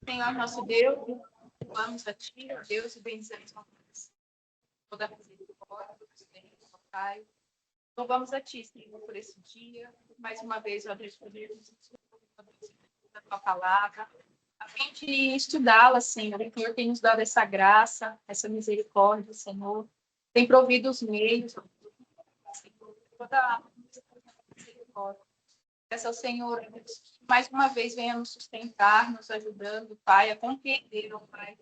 Senhor nosso Deus, louvamos a Ti, ó Deus, e bendizemos toda a misericórdia, ó Pai. Louvamos a Ti, Senhor, por esse dia. Mais uma vez, ó Deus, podemos da Tua palavra, a fim de estudá-la, Senhor. O Senhor tem nos dado essa graça, essa misericórdia, Senhor. Tem provido os meios, Senhor, toda a misericórdia. Peço ao Senhor, Deus, que mais uma vez venha nos sustentar, nos ajudando, Pai, a compreender, ó Pai,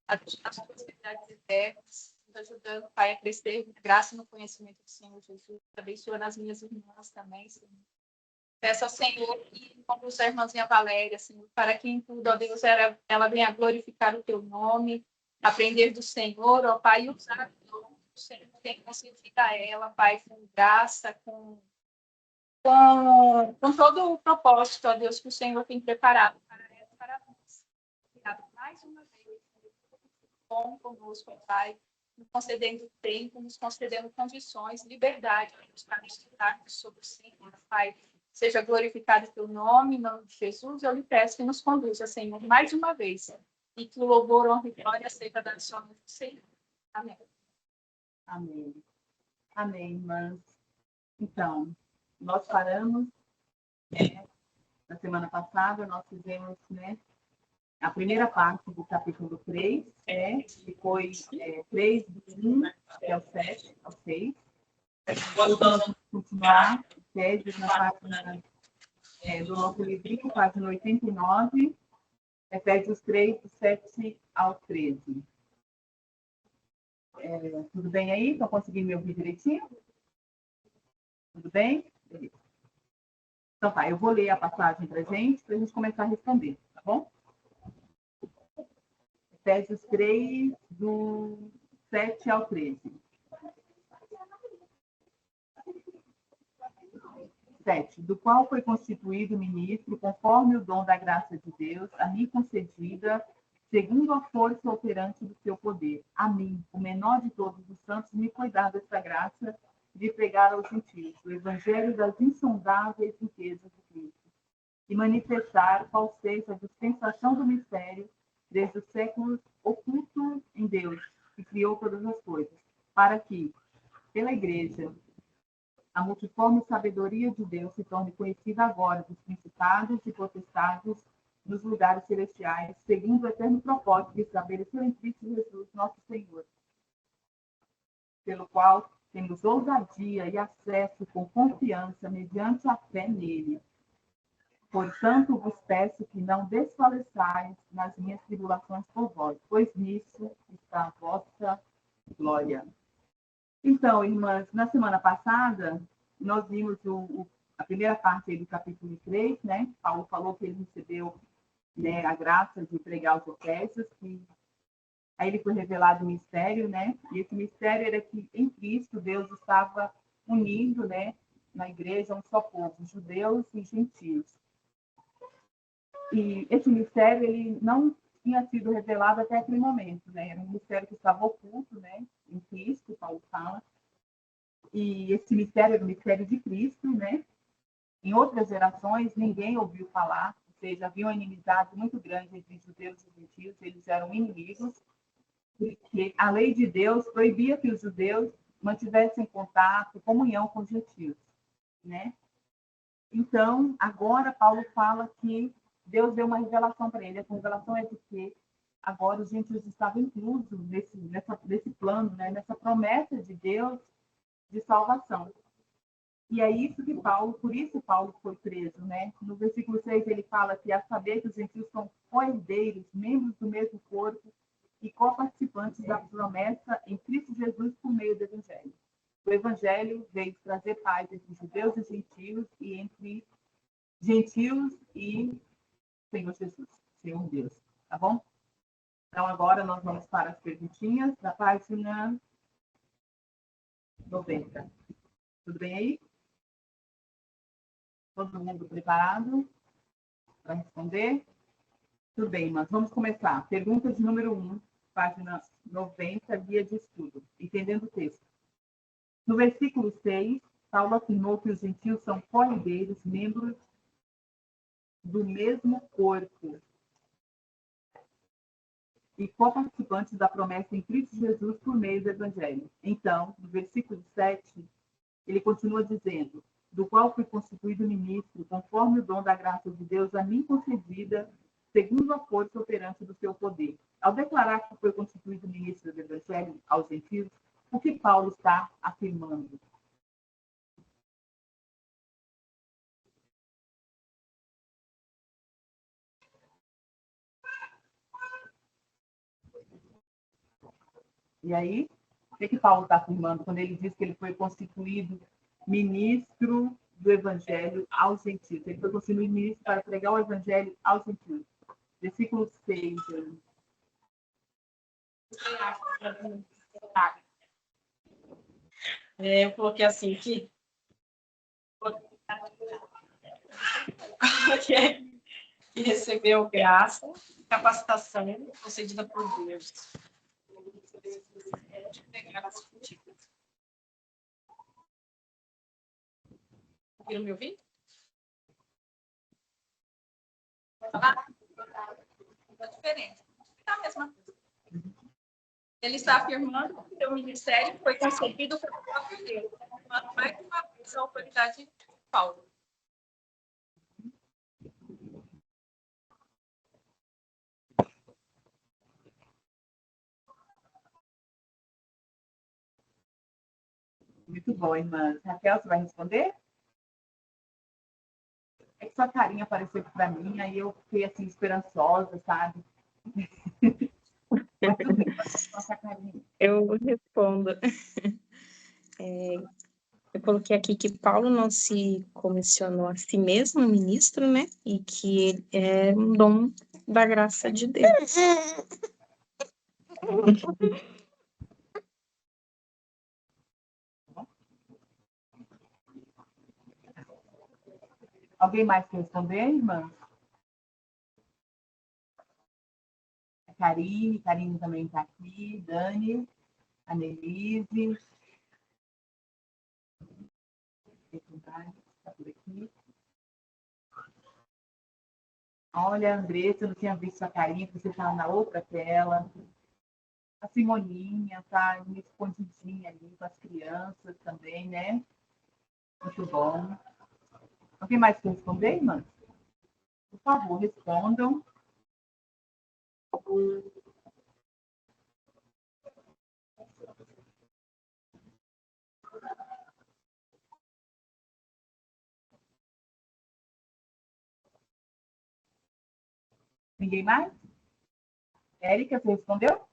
as possibilidades eternas, nos ajudando, Pai, a crescer graça no conhecimento do Senhor Jesus. Abençoa as minhas irmãs também, Senhor. Peço ao Senhor que conduz a irmãzinha Valéria, Senhor, para que em tudo, ó Deus, ela venha glorificar o Teu nome, aprender do Senhor, ó Pai, e usar o nome do Senhor, tem que conceder a ela, Pai, com graça, com todo o propósito, ó Deus, que o Senhor tem preparado para ela, para nós. Obrigado mais uma vez, bom conosco, ó Pai, nos concedendo tempo, nos concedendo condições, liberdade, ó Deus, para estudarmos sobre o Senhor, Pai. Seja glorificado o teu nome, em nome de Jesus, eu lhe peço que nos conduza, Senhor, mais uma vez, e que o louvor, honra e glória seja dado somente ao Senhor. Amém. Amém. Amém, irmãs. Então, nós paramos, na semana passada, nós fizemos, a primeira parte do capítulo 3, que foi 3, do 1 até o 7, ao 6. Nós vamos continuar, Efésios, na página do nosso livrinho, página 89, Efésios 3, do 7 ao 13. Tudo bem aí? Estão conseguindo me ouvir direitinho? Tudo bem? Beleza. Então tá, eu vou ler a passagem para a gente começar a responder, tá bom? Efésios 3, do 7 ao 13. 7. Do qual foi constituído ministro, conforme o dom da graça de Deus, a mim concedida, segundo a força operante do seu poder. A mim, o menor de todos os santos, me foi dada essa graça de pregar aos gentios o evangelho das insondáveis riquezas de Cristo e manifestar qual seja a dispensação do mistério desde os séculos oculto em Deus, que criou todas as coisas, para que, pela Igreja, a multiforme sabedoria de Deus se torne conhecida agora dos principados e potestades nos lugares celestiais, segundo o eterno propósito que estabeleceu em Cristo Jesus, nosso Senhor, pelo qual temos ousadia e acesso com confiança mediante a fé nele. Portanto, vos peço que não desfaleçais nas minhas tribulações por vós, pois nisso está a vossa glória. Então, irmãs, na semana passada, nós vimos a primeira parte do capítulo 3, Paulo falou que ele recebeu a graça de pregar os Efésios, que aí ele foi revelado o mistério, E esse mistério era que em Cristo Deus estava unindo, na igreja um só povo, judeus e gentios. E esse mistério ele não tinha sido revelado até aquele momento, Era um mistério que estava oculto, em Cristo, Paulo fala. E esse mistério era o mistério de Cristo, Em outras gerações, ninguém ouviu falar, ou seja, havia uma inimizade muito grande entre judeus e gentios, eles eram inimigos, porque a lei de Deus proibia que os judeus mantivessem contato, comunhão com os gentios, Então, agora Paulo fala que Deus deu uma revelação para ele. Essa revelação é de que agora os gentios estavam inclusos nesse plano, nessa promessa de Deus de salvação. E é isso que por isso Paulo foi preso, No versículo 6 ele fala que a saber que os gentios são co-herdeiros, membros do mesmo corpo e co-participantes da promessa em Cristo Jesus por meio do Evangelho. O Evangelho veio trazer paz entre judeus e gentios e entre gentios e Senhor Jesus, Senhor Deus, tá bom? Então agora nós vamos para as perguntinhas da página 90. Tudo bem aí? Todo mundo preparado para responder? Tudo bem, mas vamos começar. Pergunta de número 1, página 90, guia de estudo, entendendo o texto. No versículo 6, Paulo afirmou que os gentios são co-herdeiros, membros do mesmo corpo. e co-participantes da promessa em Cristo Jesus por meio do Evangelho. Então, no versículo 7, ele continua dizendo: do qual fui constituído ministro, conforme o dom da graça de Deus a mim concedida, segundo a força operante do seu poder. Ao declarar que foi constituído ministro do Evangelho aos gentios, o que Paulo está afirmando? E aí, o que Paulo está afirmando quando ele diz que ele foi constituído ministro do Evangelho aos gentios? Ele foi constituído ministro para pregar o Evangelho aos gentios. Versículo 6. Eu coloquei assim que recebeu graça, capacitação concedida por Deus. Conseguiram me ouvir? É diferente. É a mesma coisa. Ele está afirmando que o seu ministério foi concebido pelo próprio Deus, afirmando mais uma vez a autoridade de Paulo. Muito bom, irmã. Raquel, você vai responder? É que sua carinha apareceu aqui para mim, aí eu fiquei assim, esperançosa, sabe? Mas tudo bem, nossa carinha. Eu respondo. Eu coloquei aqui que Paulo não se comissionou a si mesmo ministro, né? E que ele é um dom da graça de Deus. Alguém mais quer responder, irmã? A Karine também está aqui, Dani, a Nelise. Está por aqui. Olha, Andressa, eu não tinha visto a Karine, você está na outra tela. A Simoninha está escondidinha ali com as crianças também, né? Muito bom. Alguém mais quer responder, irmã? Por favor, respondam. Ninguém mais? Érica, você respondeu?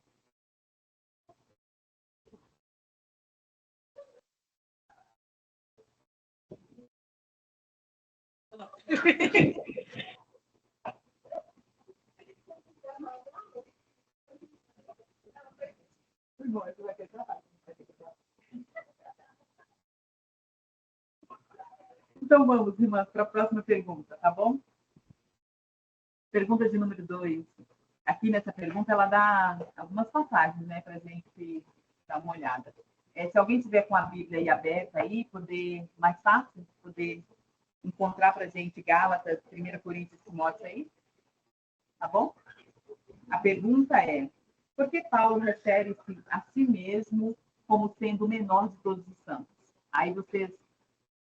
Então vamos, irmãs, para a próxima pergunta, tá bom? Pergunta de número 2. Aqui nessa pergunta ela dá algumas passagens, né, para a gente dar uma olhada. Se alguém tiver com a Bíblia aí aberta aí, poder, mais fácil, poder encontrar para a gente Gálatas, 1 Coríntios, Timóteo aí, tá bom? A pergunta é: por que Paulo refere-se a si mesmo como sendo o menor de todos os santos? Aí vocês,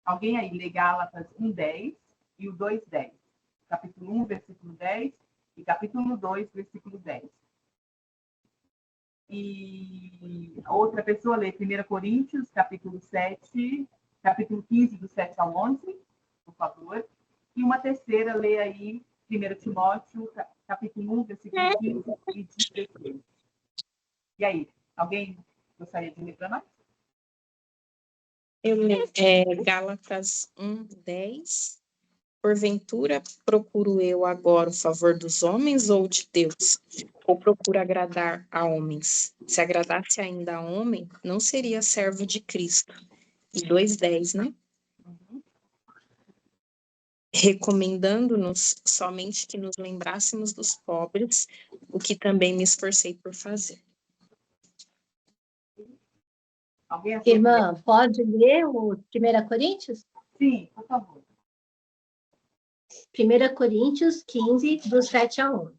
alguém aí lê Gálatas 1:10 e o 2:10. Capítulo 1, versículo 10 e capítulo 2, versículo 10. E a outra pessoa lê 1 Coríntios, capítulo 7, capítulo 15, do 7 ao 11, por favor. E uma terceira lê aí 1 Timóteo, capítulo 1, versículo 15 e 16. E aí, alguém gostaria de ler para nós? Eu leio Gálatas 1:10. Porventura, procuro eu agora o favor dos homens ou de Deus? Ou procuro agradar a homens? Se agradasse ainda a homem, não seria servo de Cristo. E 2:10, né? Recomendando-nos somente que nos lembrássemos dos pobres, o que também me esforcei por fazer. Irmã, pode ler o 1 Coríntios? Sim, por favor. 1 Coríntios 15, do 7 ao 11.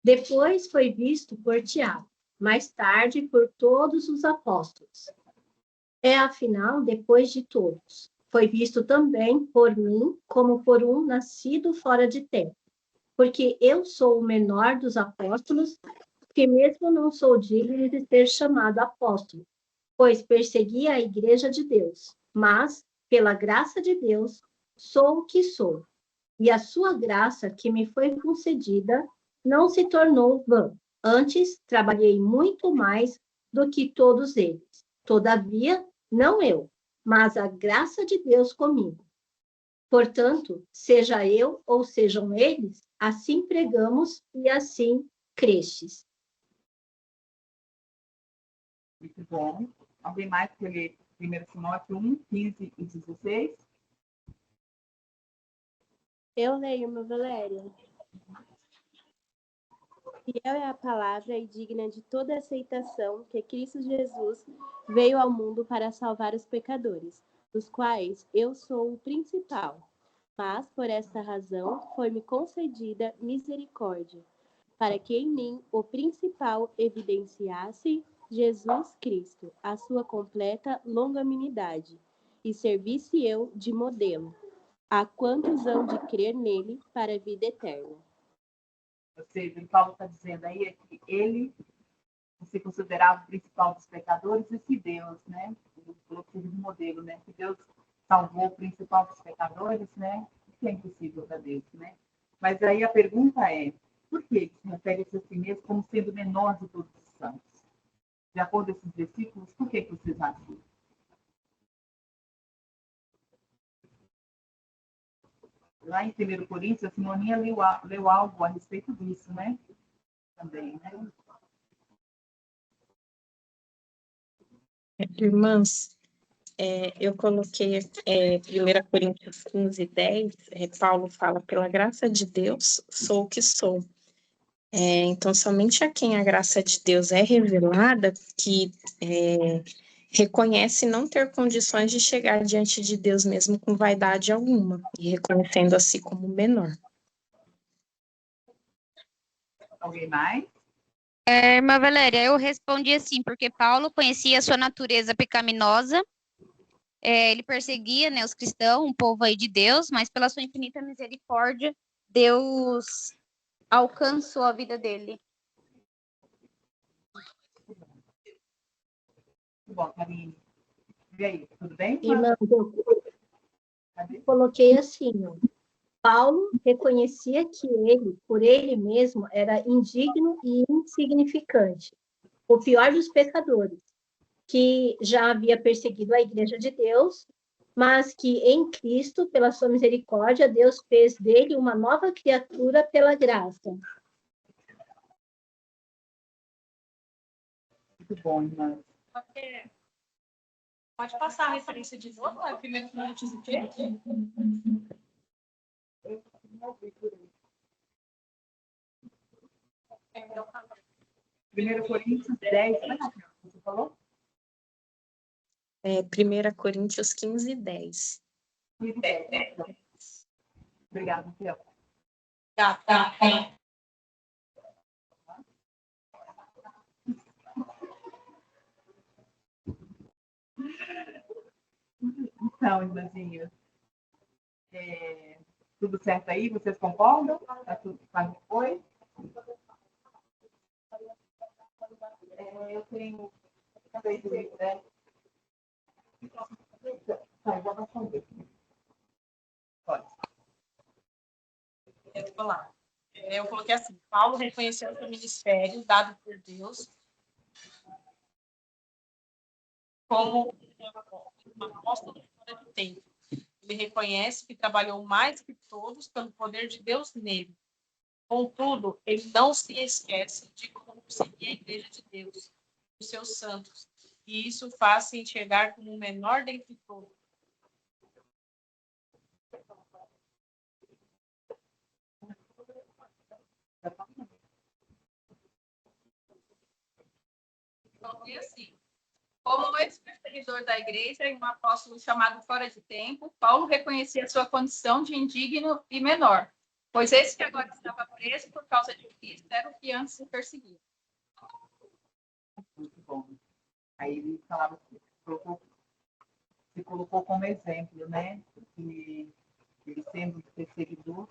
Depois foi visto por Tiago, mais tarde por todos os apóstolos. Afinal, depois de todos, foi visto também por mim como por um nascido fora de tempo, porque eu sou o menor dos apóstolos, que mesmo não sou digno de ser chamado apóstolo, pois persegui a igreja de Deus, mas, pela graça de Deus, sou o que sou. E a sua graça que me foi concedida não se tornou vã. Antes, trabalhei muito mais do que todos eles. Todavia, não eu, mas a graça de Deus comigo. Portanto, seja eu ou sejam eles, assim pregamos e assim crestes. Muito bom. Alguém mais quer ler 1 Timóteo 1, 15 e 16? Eu leio, meu Valéria. Fiel é a palavra e digna de toda aceitação que Cristo Jesus veio ao mundo para salvar os pecadores, dos quais eu sou o principal. Mas, por esta razão, foi-me concedida misericórdia, para que em mim o principal evidenciasse Jesus Cristo, a sua completa longanimidade, e servisse eu de modelo, a quantos hão de crer nele para a vida eterna. Ou seja, o que Paulo está dizendo aí é que ele se considerava o principal dos pecadores e que Deus, né? Ele falou que seria um modelo, né? Que Deus salvou o principal dos pecadores, né? O que é impossível para Deus, né? Mas aí a pergunta é, por que se refere-se a si mesmo como sendo o menor de todos os santos? De acordo com esses versículos, por que vocês acham? Lá em 1 Coríntios, a Simoninha leu algo a respeito disso, né? Também, né? Irmãs, eu coloquei 1 Coríntios 15, 10, Paulo fala, pela graça de Deus, sou o que sou. Então, somente a quem a graça de Deus é revelada, que reconhece não ter condições de chegar diante de Deus mesmo com vaidade alguma, e reconhecendo a si como menor. Alguém mais? Irmã Valéria, eu respondi assim, porque Paulo conhecia a sua natureza pecaminosa, ele perseguia, né, os cristãos, um povo aí de Deus, mas pela sua infinita misericórdia, Deus alcançou a vida dele. Muito bom, Karine. E aí, tudo bem? Irmã, eu coloquei assim, ó. Paulo reconhecia que ele, por ele mesmo, era indigno e insignificante, o pior dos pecadores, que já havia perseguido a igreja de Deus, mas que em Cristo, pela sua misericórdia, Deus fez dele uma nova criatura pela graça. Muito bom, irmã. Pode passar a referência de novo, é 1 Coríntios o quê? 1 Coríntios 10, você falou? 1 Coríntios 15, 10. Obrigada, Fiel. Tá. Então, irmãzinha, tudo certo aí? Vocês concordam? Tá tudo como foi? Eu tenho 3 vezes, né? Tá, já vai responder. Pode. Eu vou lá. Eu coloquei assim, Paulo reconheceu o seu ministério dado por Deus como uma apóstolo fora do tempo. Ele reconhece que trabalhou mais que todos pelo poder de Deus nele. Contudo, ele não se esquece de como seguir a igreja de Deus, os seus santos, e isso faz se enxergar como o menor dentre todos. Então, e assim, como ex-perseguidor da igreja e um apóstolo chamado fora de tempo, Paulo reconhecia sua condição de indigno e menor. Pois esse que agora estava preso por causa de Cristo era o que antes se perseguia. Muito bom. Aí ele falava assim, se colocou como exemplo, né? Que ele sendo perseguidor,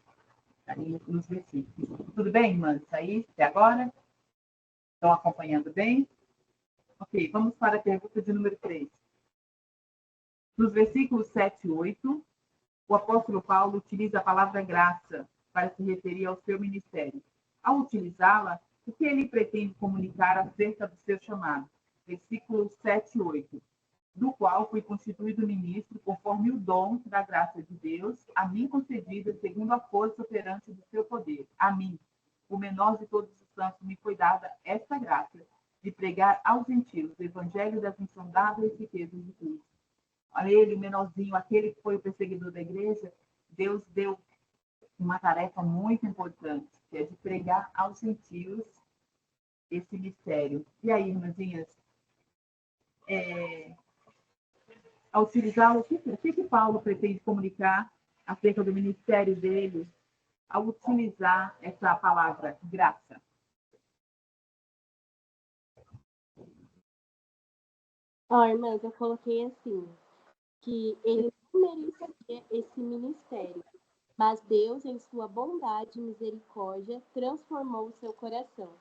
aí nos versículos. Tudo bem, irmãs? Aí, até agora? Estão acompanhando bem? Ok, vamos para a pergunta de número 3. Nos versículos 7 e 8, o apóstolo Paulo utiliza a palavra graça para se referir ao seu ministério. Ao utilizá-la, o que ele pretende comunicar acerca do seu chamado? Versículos 7 e 8. Do qual fui constituído ministro conforme o dom da graça de Deus, a mim concedida segundo a força operante do seu poder. A mim, o menor de todos os santos, me foi dada esta graça de pregar aos gentios o evangelho das insondáveis riquezas de Cristo. Olha ele, o menorzinho, aquele que foi o perseguidor da igreja, Deus deu uma tarefa muito importante, que é de pregar aos gentios esse mistério. E aí, irmãzinhas, ao utilizá-lo, o que Paulo pretende comunicar acerca do ministério dele ao utilizar essa palavra graça? Ó, irmãs, eu coloquei assim, que ele não merecia esse ministério, mas Deus, em sua bondade e misericórdia, transformou o seu coração.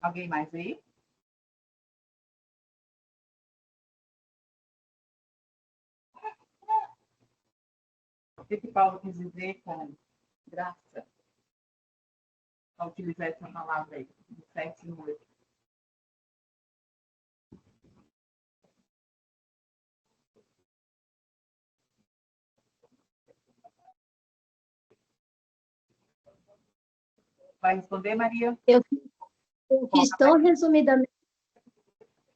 Alguém mais aí? O que Paulo quis dizer com graça? Ao utilizar essa palavra aí, do 7 e 8. Vai responder, Maria? Eu fiz tão resumidamente.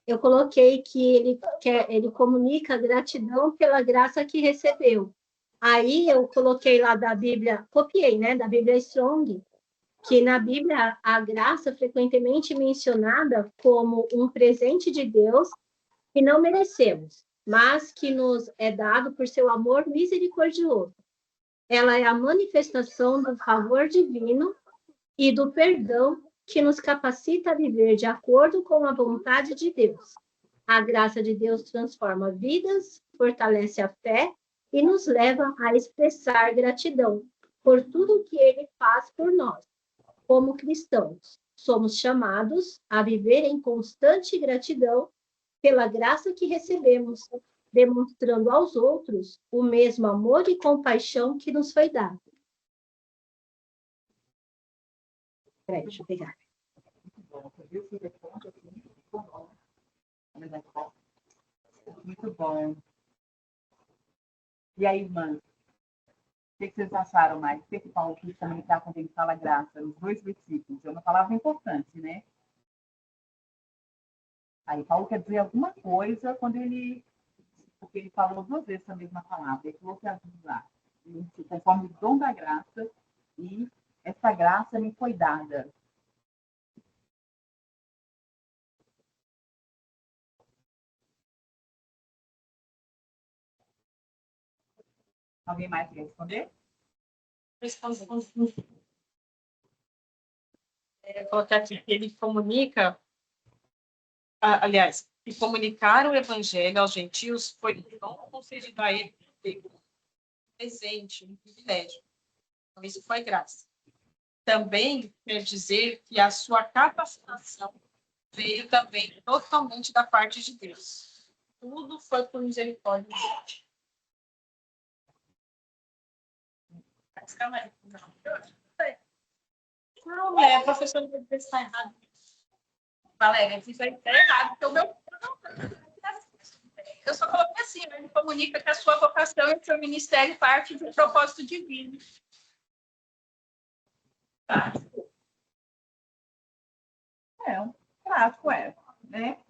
Eu coloquei que ele comunica gratidão pela graça que recebeu. Aí eu coloquei lá da Bíblia, copiei, né, da Bíblia Strong, que na Bíblia a graça frequentemente mencionada como um presente de Deus que não merecemos, mas que nos é dado por seu amor misericordioso. Ela é a manifestação do favor divino e do perdão que nos capacita a viver de acordo com a vontade de Deus. A graça de Deus transforma vidas, fortalece a fé e nos leva a expressar gratidão por tudo que Ele faz por nós. Como cristãos, somos chamados a viver em constante gratidão pela graça que recebemos, demonstrando aos outros o mesmo amor e compaixão que nos foi dado. Peraí, deixa eu pegar. Muito bom. E aí, irmãs? O que vocês acharam mais? O que Paulo quis comunicar quando ele fala graça? Nos 2 versículos. É uma palavra importante, né? Aí, Paulo quer dizer alguma coisa quando ele... Porque ele falou 2 vezes a mesma palavra. Ele falou que ajuda, conforme o dom da graça, e essa graça me foi dada. Alguém mais quer responder? Colocar aqui que ele comunica, aliás, que comunicar o evangelho aos gentios foi um dom concedido a ele, um presente, um privilégio. Então, isso foi graça. Também quer dizer que a sua capacitação veio também totalmente da parte de Deus. Tudo foi por misericórdia de Deus. Mas calma aí. Não, professor, vai ver se está errado. Valéria, isso aí está errado, porque o meu... Eu só coloquei assim, ele comunica que a sua vocação e o seu ministério parte de um propósito divino. Tá. Um prático né?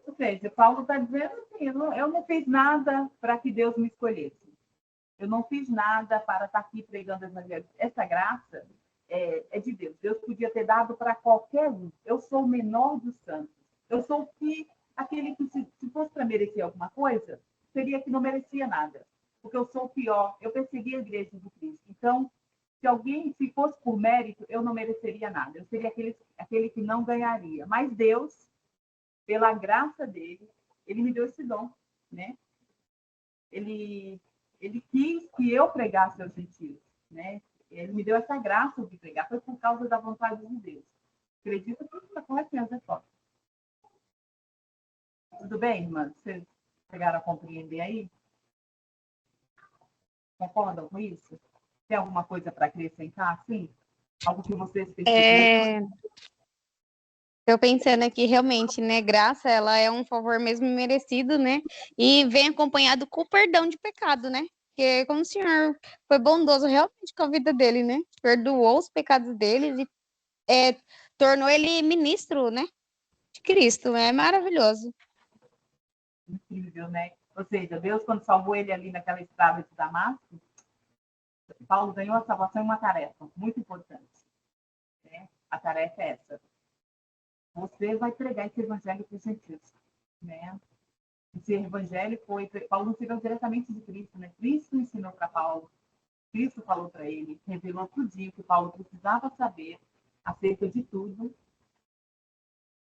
Ou seja, Paulo está dizendo assim, eu não fiz nada para que Deus me escolhesse. Eu não fiz nada para estar aqui pregando o evangelho. Essa graça é de Deus. Deus podia ter dado para qualquer um. Eu sou o menor dos santos. Eu sou o que aquele que, se fosse para merecer alguma coisa, seria que não merecia nada. Porque eu sou o pior, eu persegui a igreja de Cristo. Então, se fosse por mérito, eu não mereceria nada. Eu seria aquele que não ganharia. Mas Deus, pela graça dele, ele me deu esse dom, né? Ele quis que eu pregasse aos gentios, né? Ele me deu essa graça de pregar, foi por causa da vontade de Deus. Acredito que está correto, resposta. Tudo bem, irmãs? Vocês chegaram a compreender aí? Concordam com isso? Tem alguma coisa para acrescentar, sim? Algo que vocês perceberam? Estou pensando aqui, realmente, né? Graça, ela é um favor mesmo merecido, né? E vem acompanhado com o perdão de pecado, né? Porque como o Senhor foi bondoso realmente com a vida dele, né? Perdoou os pecados deles e tornou ele ministro, né? De Cristo. É maravilhoso. Incrível, né? Ou seja, Deus, quando salvou ele ali naquela estrada de Damasco, Paulo ganhou a salvação em uma tarefa muito importante, né? A tarefa é essa. Você vai pregar esse evangelho para os gentios, né? Esse evangelho Paulo recebeu diretamente de Cristo, né? Cristo ensinou para Paulo, Cristo falou para ele, revelou tudo que Paulo precisava saber acerca de tudo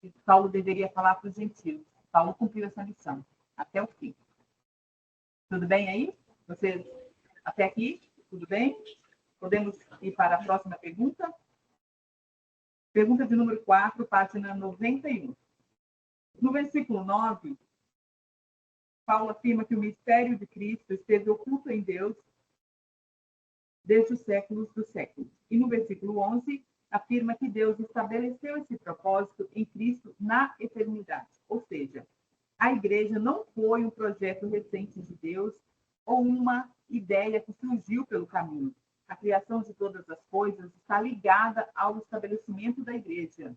que Paulo deveria falar para os gentios. Paulo cumpriu essa missão até o fim. Tudo bem aí? Vocês até aqui? Tudo bem? Podemos ir para a próxima pergunta? Pergunta de número 4, página 91. No versículo 9, Paulo afirma que o mistério de Cristo esteve oculto em Deus desde os séculos dos séculos. E no versículo 11, afirma que Deus estabeleceu esse propósito em Cristo na eternidade. Ou seja, a igreja não foi um projeto recente de Deus ou uma ideia que surgiu pelo caminho. A criação de todas as coisas está ligada ao estabelecimento da igreja,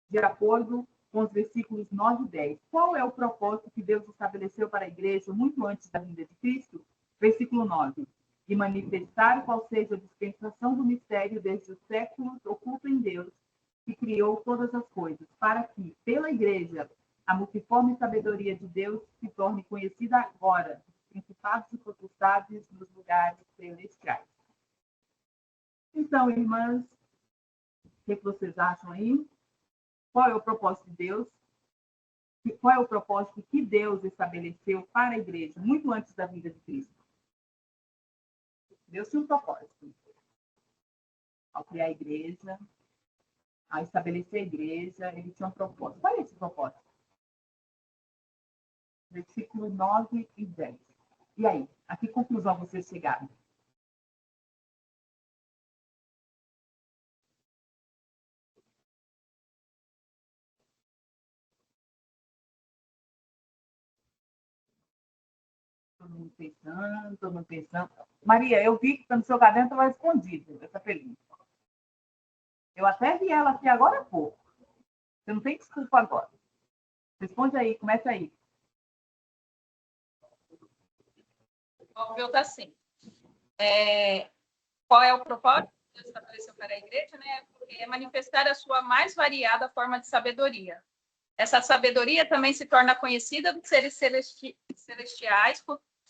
de acordo com os versículos 9 e 10. Qual é o propósito que Deus estabeleceu para a igreja muito antes da vinda de Cristo? Versículo 9. De manifestar qual seja a dispensação do mistério desde os séculos oculto em Deus, que criou todas as coisas, para que, pela igreja, a multiforme sabedoria de Deus se torne conhecida agora, dos principados e potestades nos lugares celestiais. Então, irmãs, o que vocês acham aí? Qual é o propósito de Deus? Qual é o propósito que Deus estabeleceu para a igreja, muito antes da vinda de Cristo? Deus tinha um propósito. Ao criar a igreja, ao estabelecer a igreja, ele tinha um propósito. Qual é esse propósito? Versículo 9 e 10. E aí? A que conclusão vocês chegaram? Todo mundo pensando. Maria, eu vi que no seu caderno estava escondido essa pergunta. Eu até vi ela aqui agora há pouco. Você não tem desculpa agora. Responde aí, começa aí. O meu está assim. Qual é o propósito que Deus estabeleceu para a igreja? Né? É manifestar a sua mais variada forma de sabedoria. Essa sabedoria também se torna conhecida dos seres celestiais,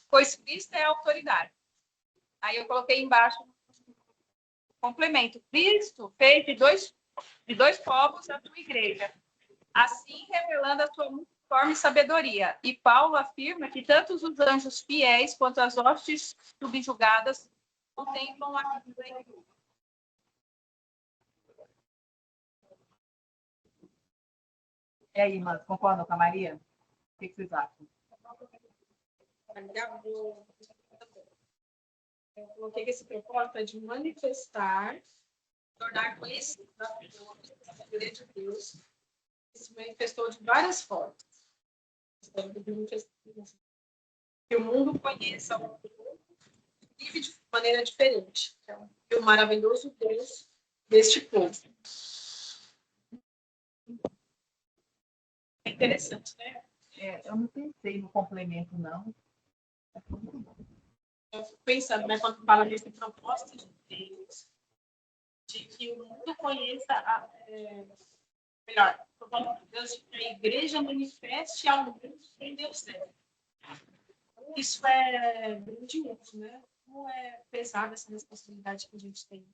pois Cristo é a autoridade. Aí eu coloquei embaixo complemento. Cristo fez de dois povos a sua igreja, assim revelando a sua multiforme sabedoria. E Paulo afirma que tanto os anjos fiéis quanto as hostes subjugadas contemplam a vida da igreja. E aí, irmãs, concordam com a Maria? O que vocês acham? Eu coloquei que esse propósito é de manifestar, tornar conhecido a sabedoria de Deus, que se manifestou de várias formas. Que o mundo conheça o mundo, vive de maneira diferente. Então, o maravilhoso Deus deste povo. É interessante, né? Eu não pensei no complemento, não. Eu fico pensando, né, quando fala desse propósito de Deus, de que o mundo conheça melhor, o propósito de Deus é que a igreja manifeste ao mundo quem Deus é. Isso é grandioso, né? Como é pesada essa responsabilidade que a gente tem.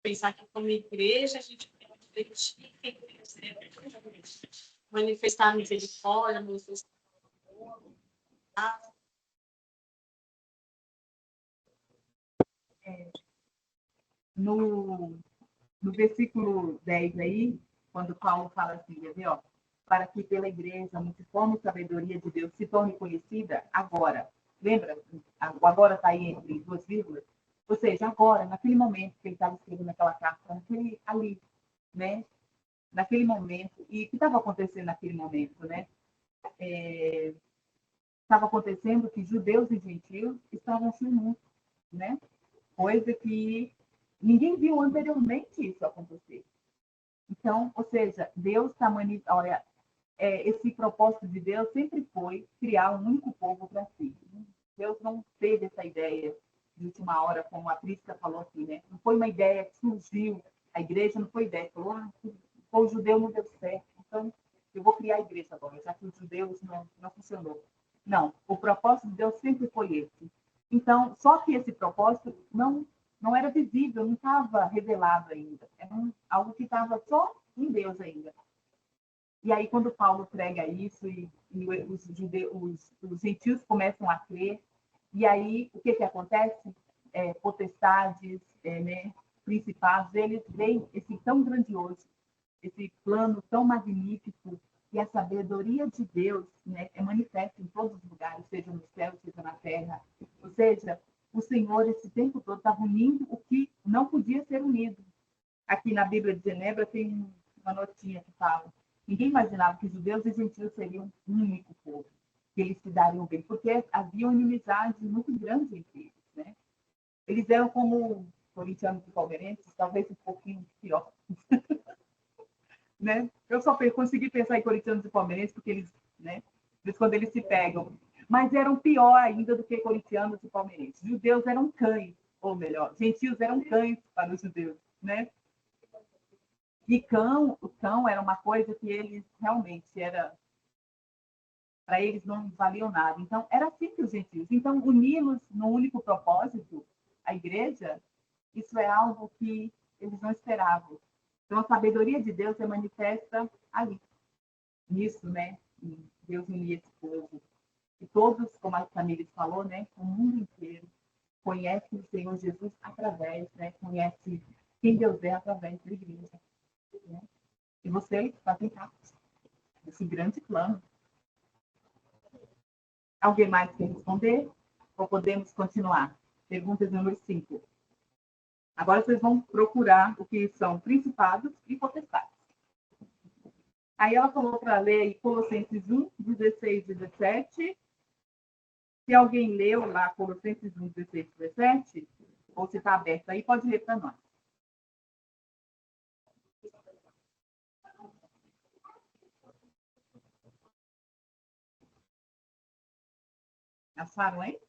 Pensar que como igreja a gente tem que refletir quem Deus é, manifestar a misericórdia, manifestar no versículo 10 aí, quando Paulo fala assim, quer ver, ó, para que pela igreja a multiforme sabedoria de Deus se torne conhecida agora. Lembra? O agora está aí entre duas vírgulas. Ou seja, agora, naquele momento que ele estava escrevendo aquela carta, ali, né? Naquele momento. E o que estava acontecendo naquele momento, né? Estava acontecendo que judeus e gentios estavam se unindo, né? Coisa que ninguém viu anteriormente isso acontecer. Então, ou seja, Deus está olha, esse propósito de Deus sempre foi criar um único povo para si. Deus não teve essa ideia de última hora, como a Prisca falou aqui, né? Não foi uma ideia que surgiu, a igreja não foi ideia, falou, o judeu não deu certo, então eu vou criar a igreja agora, já que os judeus não funcionou. Não, o propósito de Deus sempre foi esse. Então, só que esse propósito não era visível, não estava revelado ainda. Era algo que estava só em Deus ainda. E aí, quando Paulo prega isso, e os gentios começam a crer, e aí, o que acontece? Potestades, né, principados, eles veem esse tão grandioso, esse plano tão magnífico, e a sabedoria de Deus, né, é manifesta em todos os lugares, seja no céu, seja na terra. Ou seja, o Senhor, esse tempo todo, estava unindo o que não podia ser unido. Aqui na Bíblia de Genebra tem uma notinha que fala: ninguém imaginava que judeus e gentios seriam um único povo, que eles se dariam bem, porque havia uma inimizade muito grande entre eles, né? Eles eram como corintianos e palmeirenses, talvez um pouquinho pior. Né? Eu só consegui pensar em corintianos e palmeirenses porque eles, né, quando eles se pegam, mas eram pior ainda do que corintianos e palmeirenses. Judeus eram cães, ou melhor, gentios eram cães para os judeus, né? E o cão era uma coisa que eles realmente para eles não valiam nada. Então, era assim que os gentios. Então, uni-los no único propósito, a igreja, isso é algo que eles não esperavam. Então, a sabedoria de Deus é manifesta ali, nisso, né? Deus unir esse povo. E todos, como a Tamires falou, né? O mundo inteiro conhece o Senhor Jesus através, né? Conhece quem Deus é através da igreja. Né? E vocês fazem parte desse grande plano. Alguém mais quer responder? Ou podemos continuar? Pergunta número 5. Agora vocês vão procurar o que são principados e potestades. Aí ela falou para ler aí Colossenses 1, 16 e 17. Se alguém leu lá Colossenses 1, 16 e 17, ou se está aberto aí, pode ler para nós. Acharam aí?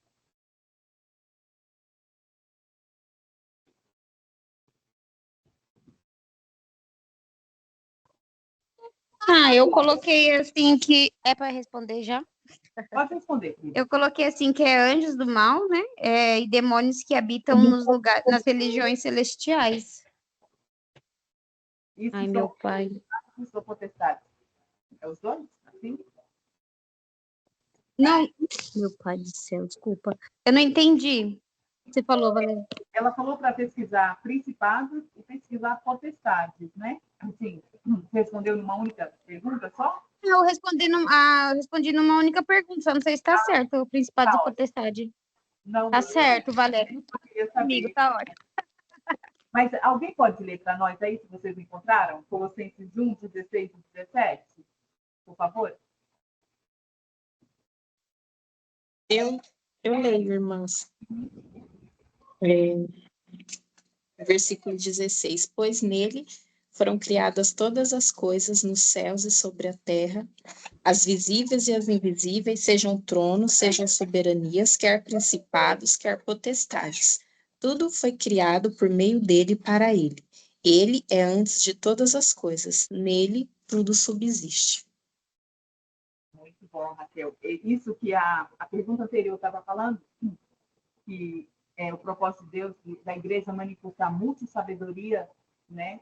Eu coloquei assim que. É para responder já? Pode responder, querida. Eu coloquei assim que é anjos do mal, né? E demônios que habitam nos lugares, nas religiões celestiais. Isso Ai, meu pai. são potestades. É os dois? Assim? Não, meu pai do céu, desculpa. Eu não entendi. Você falou, Valéria. Ela falou para pesquisar principados e pesquisar potestades, né? Assim, você respondeu numa única pergunta só? Eu respondi numa única pergunta, só não sei se está certo, o principado Tá de ótimo. potestade. Não, Tá certo, Valéria. eu queria Comigo, saber. tá ótimo. Mas alguém pode ler para nós aí, se vocês encontraram? Colossenses 1, 16 e 17? Por favor. Eu leio, irmãs. Versículo 16. Pois nele foram criadas todas as coisas nos céus e sobre a terra, as visíveis e as invisíveis, sejam tronos, sejam soberanias, quer principados, quer potestades. Tudo foi criado por meio dele e para ele. Ele é antes de todas as coisas. Nele tudo subsiste. Muito bom, Raquel. Isso que a pergunta anterior estava falando, que é o propósito de Deus, da igreja manifestar multissabedoria, né,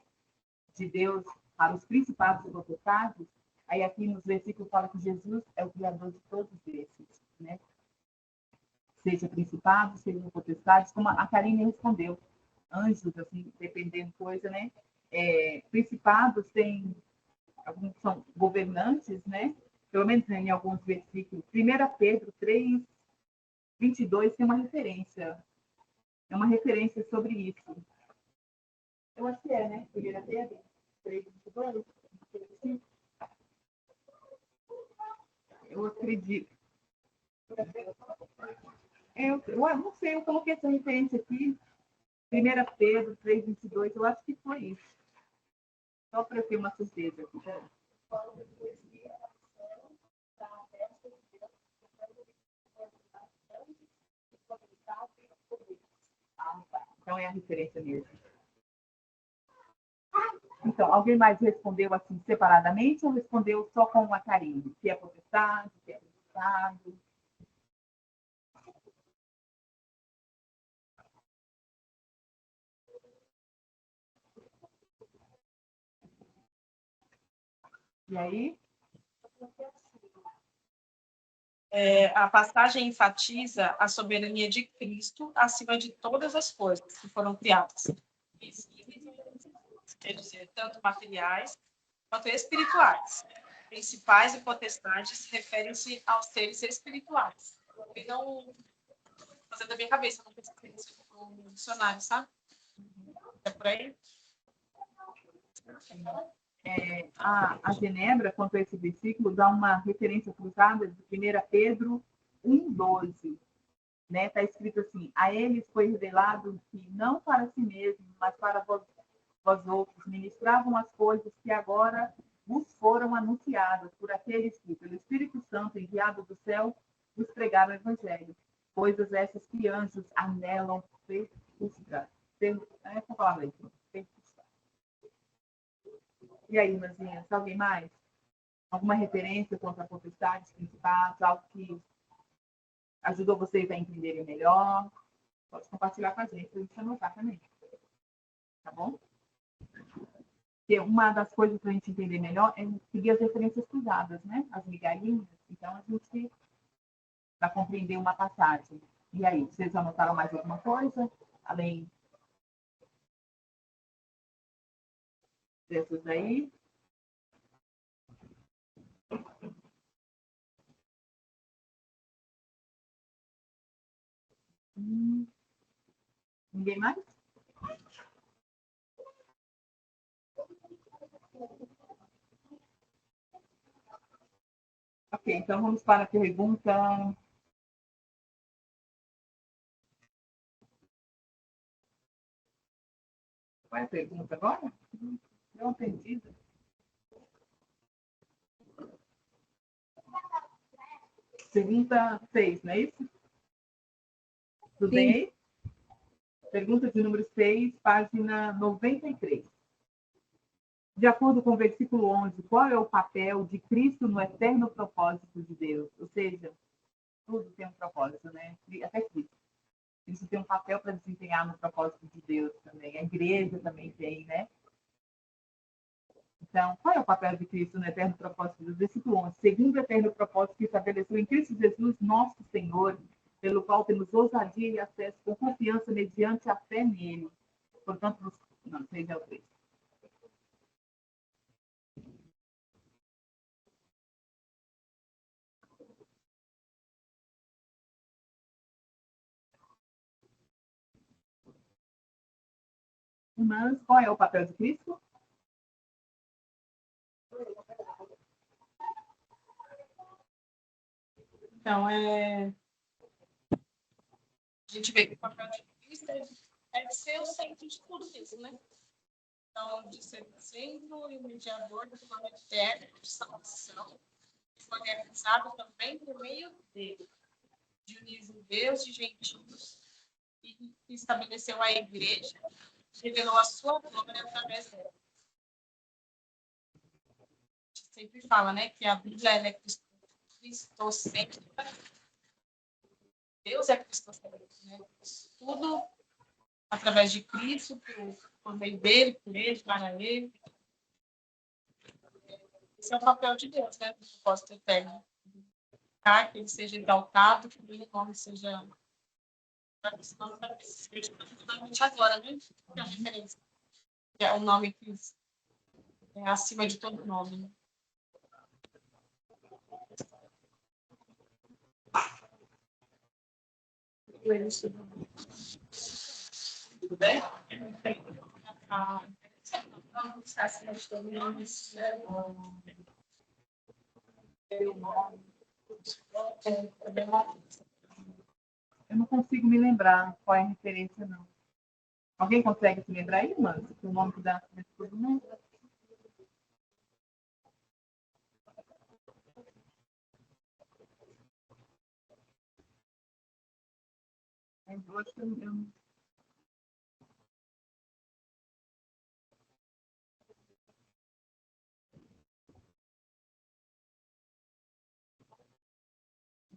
de Deus para os principados e potestades, aí aqui nos versículos fala que Jesus é o criador de todos esses, né? Seja principados, seja potestades, como a Karine respondeu, anjos, assim, dependendo coisa, né? Principados tem, alguns são governantes, né? Pelo menos em alguns versículos. 1 Pedro 3, 22 tem uma referência. É uma referência sobre isso. Eu acho que é, né? 1 Pedro 3, 22. Eu acredito. Eu não sei, eu coloquei essa referência aqui. 1 Pedro 3, 22. Eu acho que foi isso. Só para eu ter uma certeza. Então é a referência mesmo. Então, alguém mais respondeu assim separadamente ou respondeu só com uma carinha? Que é potestade, que é potestado? E aí? A passagem enfatiza a soberania de Cristo acima de todas as coisas que foram criadas, quer dizer, tanto materiais quanto espirituais. Principais e potestades referem-se aos seres espirituais. E não fazendo da minha cabeça, não pensei nisso no dicionário, sabe? É por aí? A Genebra, quanto a esse versículo, dá uma referência cruzada de 1 Pedro 1,12. Né? Está escrito assim: a eles foi revelado que não para si mesmo, mas para vós outros, ministravam as coisas que agora vos foram anunciadas por aqueles que, pelo Espírito Santo enviado do céu, vos pregaram o Evangelho. Coisas essas que anjos anelam percustar. Essa palavra aí, percustar. E aí, Nazinha, alguém mais? Alguma referência contra a potestade, principados, algo que ajudou vocês a entenderem melhor? Pode compartilhar com a gente, para a gente anotar também. Tá bom? Porque uma das coisas para a gente entender melhor é seguir as referências cruzadas, né? As migalhinhas. Então, a gente vai compreender uma passagem. E aí, vocês anotaram mais alguma coisa? Além dessas aí? Ninguém mais? Ok, então vamos para a pergunta. Qual é a pergunta agora? Deu uma perdida. Pergunta 6, não é isso? Tudo bem aí? Pergunta de número 6, página 93. De acordo com o versículo 11, qual é o papel de Cristo no eterno propósito de Deus? Ou seja, tudo tem um propósito, né? Até Cristo. Cristo tem um papel para desempenhar no propósito de Deus também. A igreja também tem, né? Então, qual é o papel de Cristo no eterno propósito de Deus? Versículo 11. Segundo o eterno propósito que estabeleceu em Cristo Jesus, nosso Senhor, pelo qual temos ousadia e acesso com confiança mediante a fé nele. Portanto, não, 6 é o 3. Mas qual é o papel de Cristo? Então, a gente vê que o papel de Cristo é de ser o centro de tudo isso, né? Então, de ser o centro e o mediador do plano eterno de salvação, que foi realizado também por meio dele, de unir judeus e gentios, e estabeleceu a igreja, revelou a sua glória através dela. sempre fala, né, que a Bíblia ela é cristocêntrica. Deus é cristocêntrico, né? Tudo através de Cristo, por meio dele, por ele, para ele. Esse é o papel de Deus, né? Do propósito eterno. Que ele seja exaltado, que o nome seja. Agora, né? Que é a referência. Que é o nome que é acima de todo nome. Né? Tudo bem? Eu não consigo me lembrar qual é a referência, não. Alguém consegue se lembrar aí, mano? O nome que dá para todo mundo? Eu acho que eu...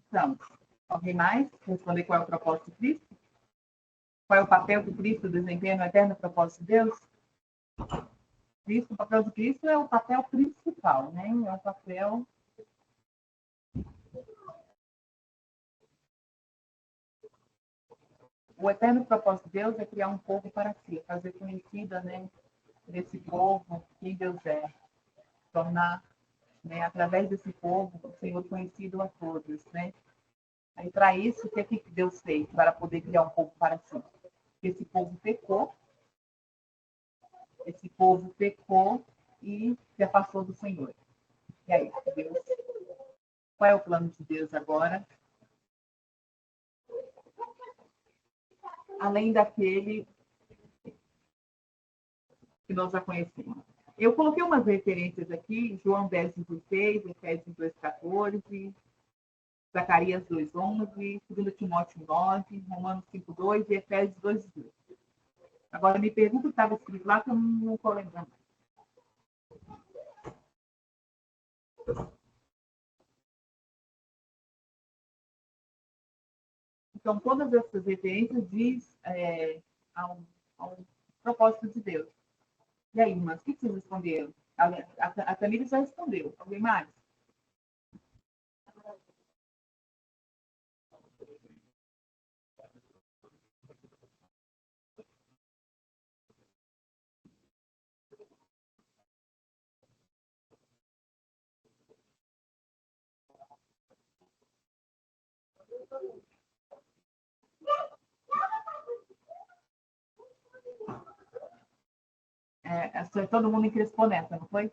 Então, alguém mais? Responder qual é o propósito de Cristo? Qual é o papel que Cristo desempenha no eterno propósito de Deus? Cristo, o papel de Cristo é o papel principal, né? É o papel... O eterno propósito de Deus é criar um povo para si, fazer conhecida, né, desse povo quem Deus é, tornar, né, através desse povo, o Senhor conhecido a todos, né? Aí, para isso, o que Deus fez para poder criar um povo para si? Esse povo pecou e se afastou do Senhor. E aí, Deus, qual é o plano de Deus agora? Além daquele que nós já conhecemos. Eu coloquei umas referências aqui, João 10:16, Efésios 2:14, Zacarias 2:11, 2 Timóteo 9, Romanos 5:2 e Efésios 2:2. Agora, me pergunta o que estava escrito lá, que eu não estou lembrando. Então, todas essas referências diz ao propósito de Deus. E aí, irmãs, o que vocês responderam? A Tamires já respondeu. Alguém mais? Todo mundo encrespou nessa, não foi?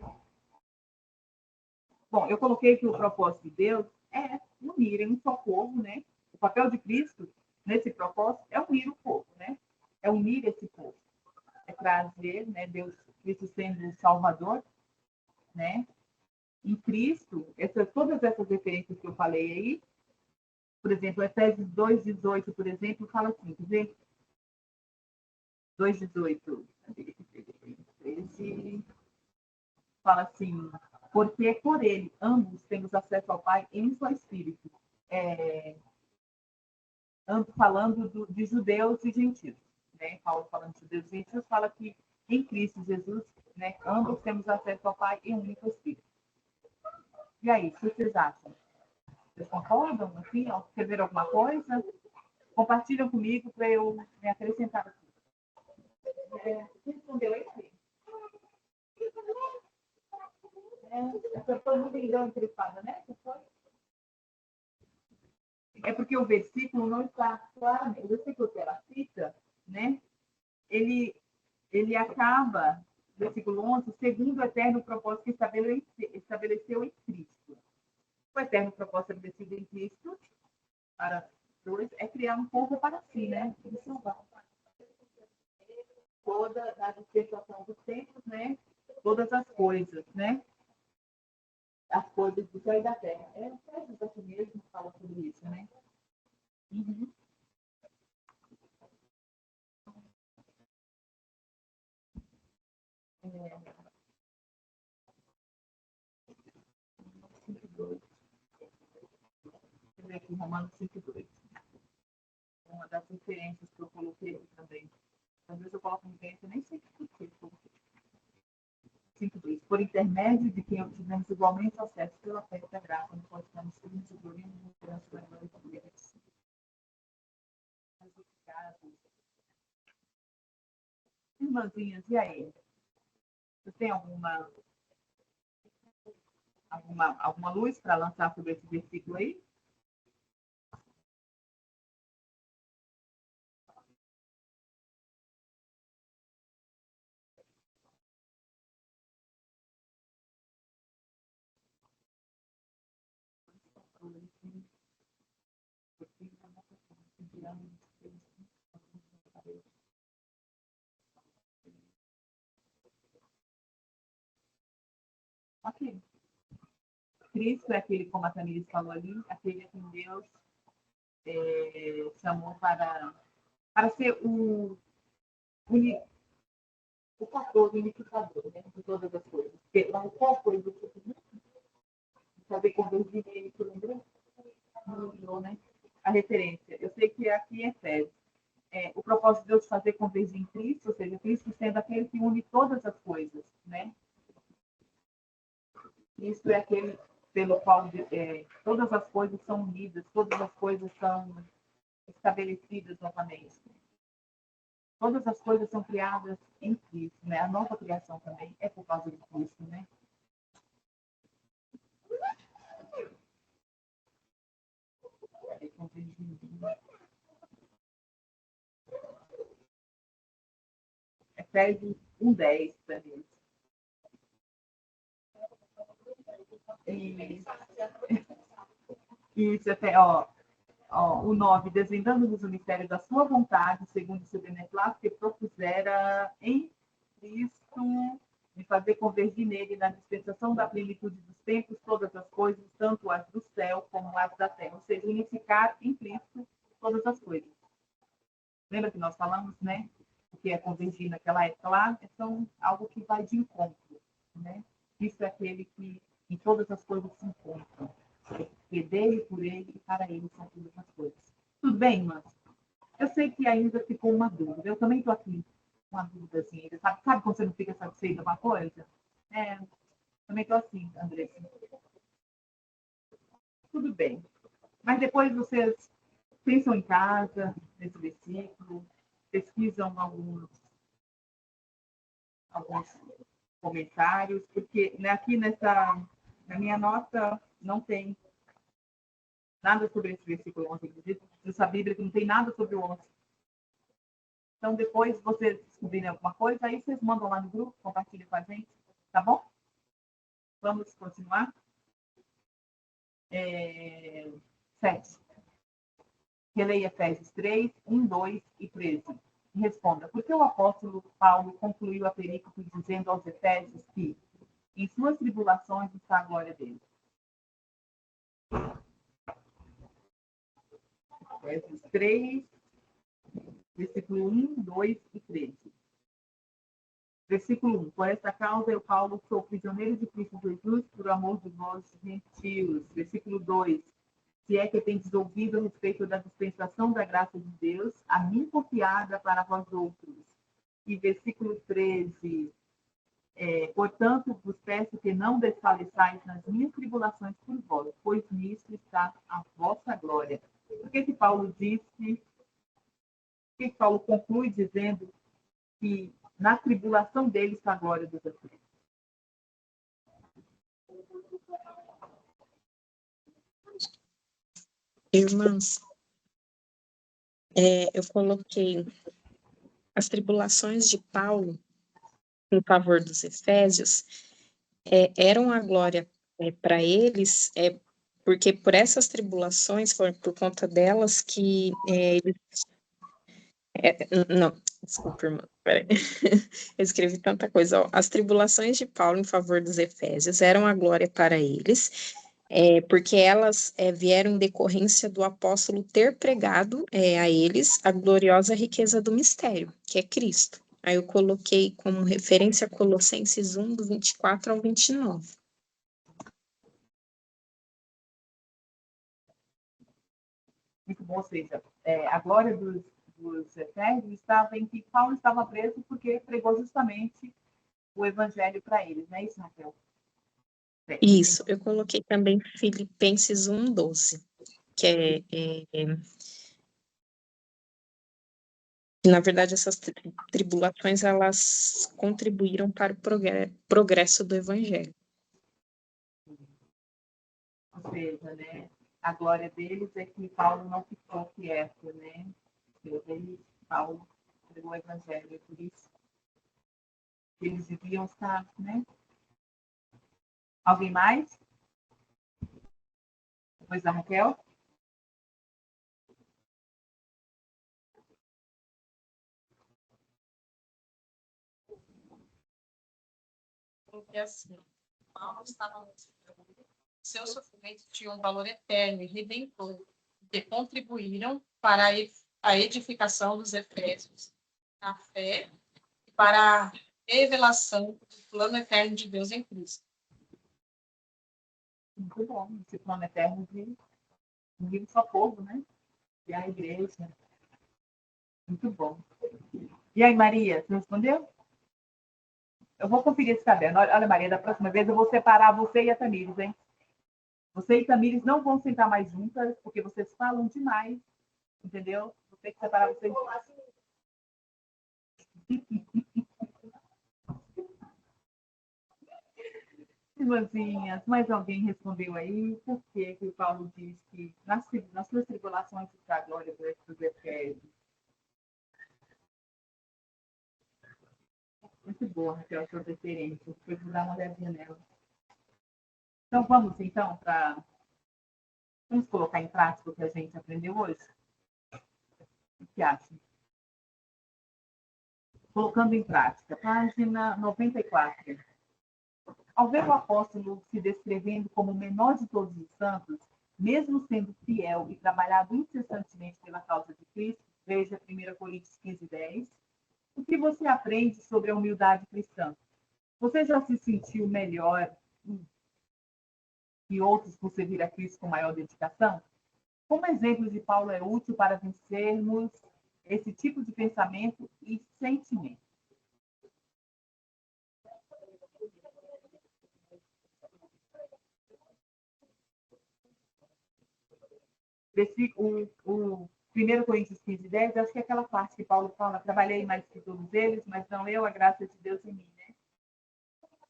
Bom, eu coloquei que o propósito de Deus é unir em um só povo, né? O papel de Cristo nesse propósito é unir o povo, né? É unir esse povo. É trazer, né, Deus, Cristo sendo o Salvador, né? Em Cristo, todas essas referências que eu falei aí, por exemplo, Efésios 2:18, por exemplo, fala assim, quer ver? 2:18, fala assim, porque por ele, ambos temos acesso ao Pai em um só Espírito. Falando de judeus e gentios, né? Paulo falando de judeus e gentios, fala que em Cristo Jesus, né, ambos temos acesso ao Pai em um único Espírito. E aí, o que vocês acham? Vocês concordam? Assim, escreveram alguma coisa? Compartilham comigo para eu me acrescentar aqui. Você respondeu aí? Todo mundo ligou entrevistada, né? É porque o versículo não está claramente. O versículo que ela cita, né? Ele acaba, versículo 11, segundo o eterno propósito que estabeleceu em Cristo. O eterno propósito estabelecido em Cristo, para dois, é criar um povo para si, né? Toda a dispensação dos tempos, né? Todas as coisas, né? As coisas do céu e da terra. É o texto aqui mesmo que fala sobre isso, né? Uhum. Romanos 5:2. Uma das referências que eu coloquei aqui também. Às vezes eu coloco referência, nem sei por que eu coloquei. 5:2. Por intermédio de quem obtivemos igualmente acesso pela fé da graça, no qual estamos firmes e glória e esperança da glória de Deus. Irmãzinhas, e aí? Você tem alguma luz para lançar sobre esse versículo aí? Ok. Cristo é aquele, como a Tamires falou ali, aquele a quem Deus chamou para ser o pastor, o unificador, né, de todas as coisas. Porque lá qual foi do saber conduzir ele, que lembrou? Não lembrou, né? A referência. Eu sei que aqui é Efésios. O propósito de Deus fazer convergir em Cristo, ou seja, Cristo sendo aquele que une todas as coisas, né? Cristo é aquele pelo qual todas as coisas são unidas, todas as coisas são estabelecidas novamente. Todas as coisas são criadas em Cristo, né? A nova criação também é por causa de Cristo, né? Efésios 1:10 para mim. Isso até, o 9, desvendando-nos o mistério da sua vontade, segundo o seu beneplácito, que propusera em Cristo, de fazer convergir nele, na dispensação da plenitude dos tempos, todas as coisas, tanto as do céu como as da terra, ou seja, unificar em Cristo todas as coisas. Lembra que nós falamos, né? O que é convergir naquela época lá, são algo que vai de encontro, né? Isso é aquele que em todas as coisas se encontram. Porque dele, por ele e para ele são todas as coisas. Tudo bem, irmãs? Eu sei que ainda ficou uma dúvida. Eu também estou aqui com uma dúvidazinha. Sabe quando você não fica satisfeita de uma coisa? Também estou assim, Andressa. Tudo bem. Mas depois vocês pensam em casa, nesse versículo, pesquisam alguns comentários, porque aqui na minha nota não tem nada sobre esse versículo 11. Essa Bíblia que não tem nada sobre o 11. Então, depois vocês descobrirem alguma coisa, aí vocês mandam lá no grupo, compartilhem com a gente, tá bom? Vamos continuar? 7. Releia Efésios 3, 1, 2 e 13. E responda, por que o apóstolo Paulo concluiu a perícope dizendo aos Efésios que em suas tribulações está a glória dele? Efésios 3, versículo 1, 2 e 13. Versículo 1. Por esta causa eu, Paulo, sou prisioneiro de Cristo Jesus por amor de vós, gentios. Versículo 2. Se é que tendes ouvido a respeito da dispensação da graça de Deus, a mim confiada para vós outros. E versículo 13. Portanto, vos peço que não desfaleçais nas minhas tribulações por vós, pois nisto está a vossa glória. Por que Paulo disse, que Paulo conclui dizendo que na tribulação dele está a glória dos outros? Irmãs, eu coloquei as tribulações de Paulo em favor dos Efésios, eram a glória para eles, porque por essas tribulações, foi por conta delas que eles... não, desculpa, irmã, peraí. Eu escrevi tanta coisa. As tribulações de Paulo em favor dos Efésios eram a glória para eles, porque elas vieram em decorrência do apóstolo ter pregado a eles a gloriosa riqueza do mistério, que é Cristo. Aí eu coloquei como referência Colossenses 1, do 24 ao 29. Muito bom, ou seja, a glória dos Efésios estava em que Paulo estava preso porque pregou justamente o evangelho para eles, não é isso, Raquel? Isso, eu coloquei também Filipenses 1:12, que na verdade, essas tribulações, elas contribuíram para o progresso do evangelho. Ou seja, né, a glória deles é que Paulo não ficou quieto, né? Paulo pregou o evangelho, por isso que eles deviam estar, né? Alguém mais? Depois da Raquel? Porque assim, Paulo estava mostrando que seus sofrimentos tinham um valor eterno e redentor, que contribuíram para a edificação dos Efésios na fé e para a revelação do plano eterno de Deus em Cristo. Muito bom, esse plano eterno de um vivo só povo, né? E a igreja. Muito bom. E aí, Maria, você respondeu? Eu vou conferir esse caderno. Olha, Maria, da próxima vez eu vou separar você e a Tamires, hein? Você e Tamires não vão sentar mais juntas, porque vocês falam demais, entendeu? Vou ter que separar vocês. Irmãzinhas, mais alguém respondeu aí? Por que o Paulo diz que nas suas tribulações está a glória dos Efésios? Muito boa, Raquel, a sua referência. Depois vou dar uma olhadinha nela. Então, vamos vamos colocar em prática o que a gente aprendeu hoje? O que acha? Colocando em prática, página 94. Ao ver o apóstolo se descrevendo como o menor de todos os santos, mesmo sendo fiel e trabalhado incessantemente pela causa de Cristo, veja 1 Coríntios 15:10, o que você aprende sobre a humildade cristã? Você já se sentiu melhor que outros por servir a Cristo com maior dedicação? Como exemplo de Paulo é útil para vencermos esse tipo de pensamento e sentimento? O 1 Coríntios 15:10, acho que é aquela parte que Paulo fala, trabalhei mais que todos eles, mas não eu, a graça de Deus em mim, né?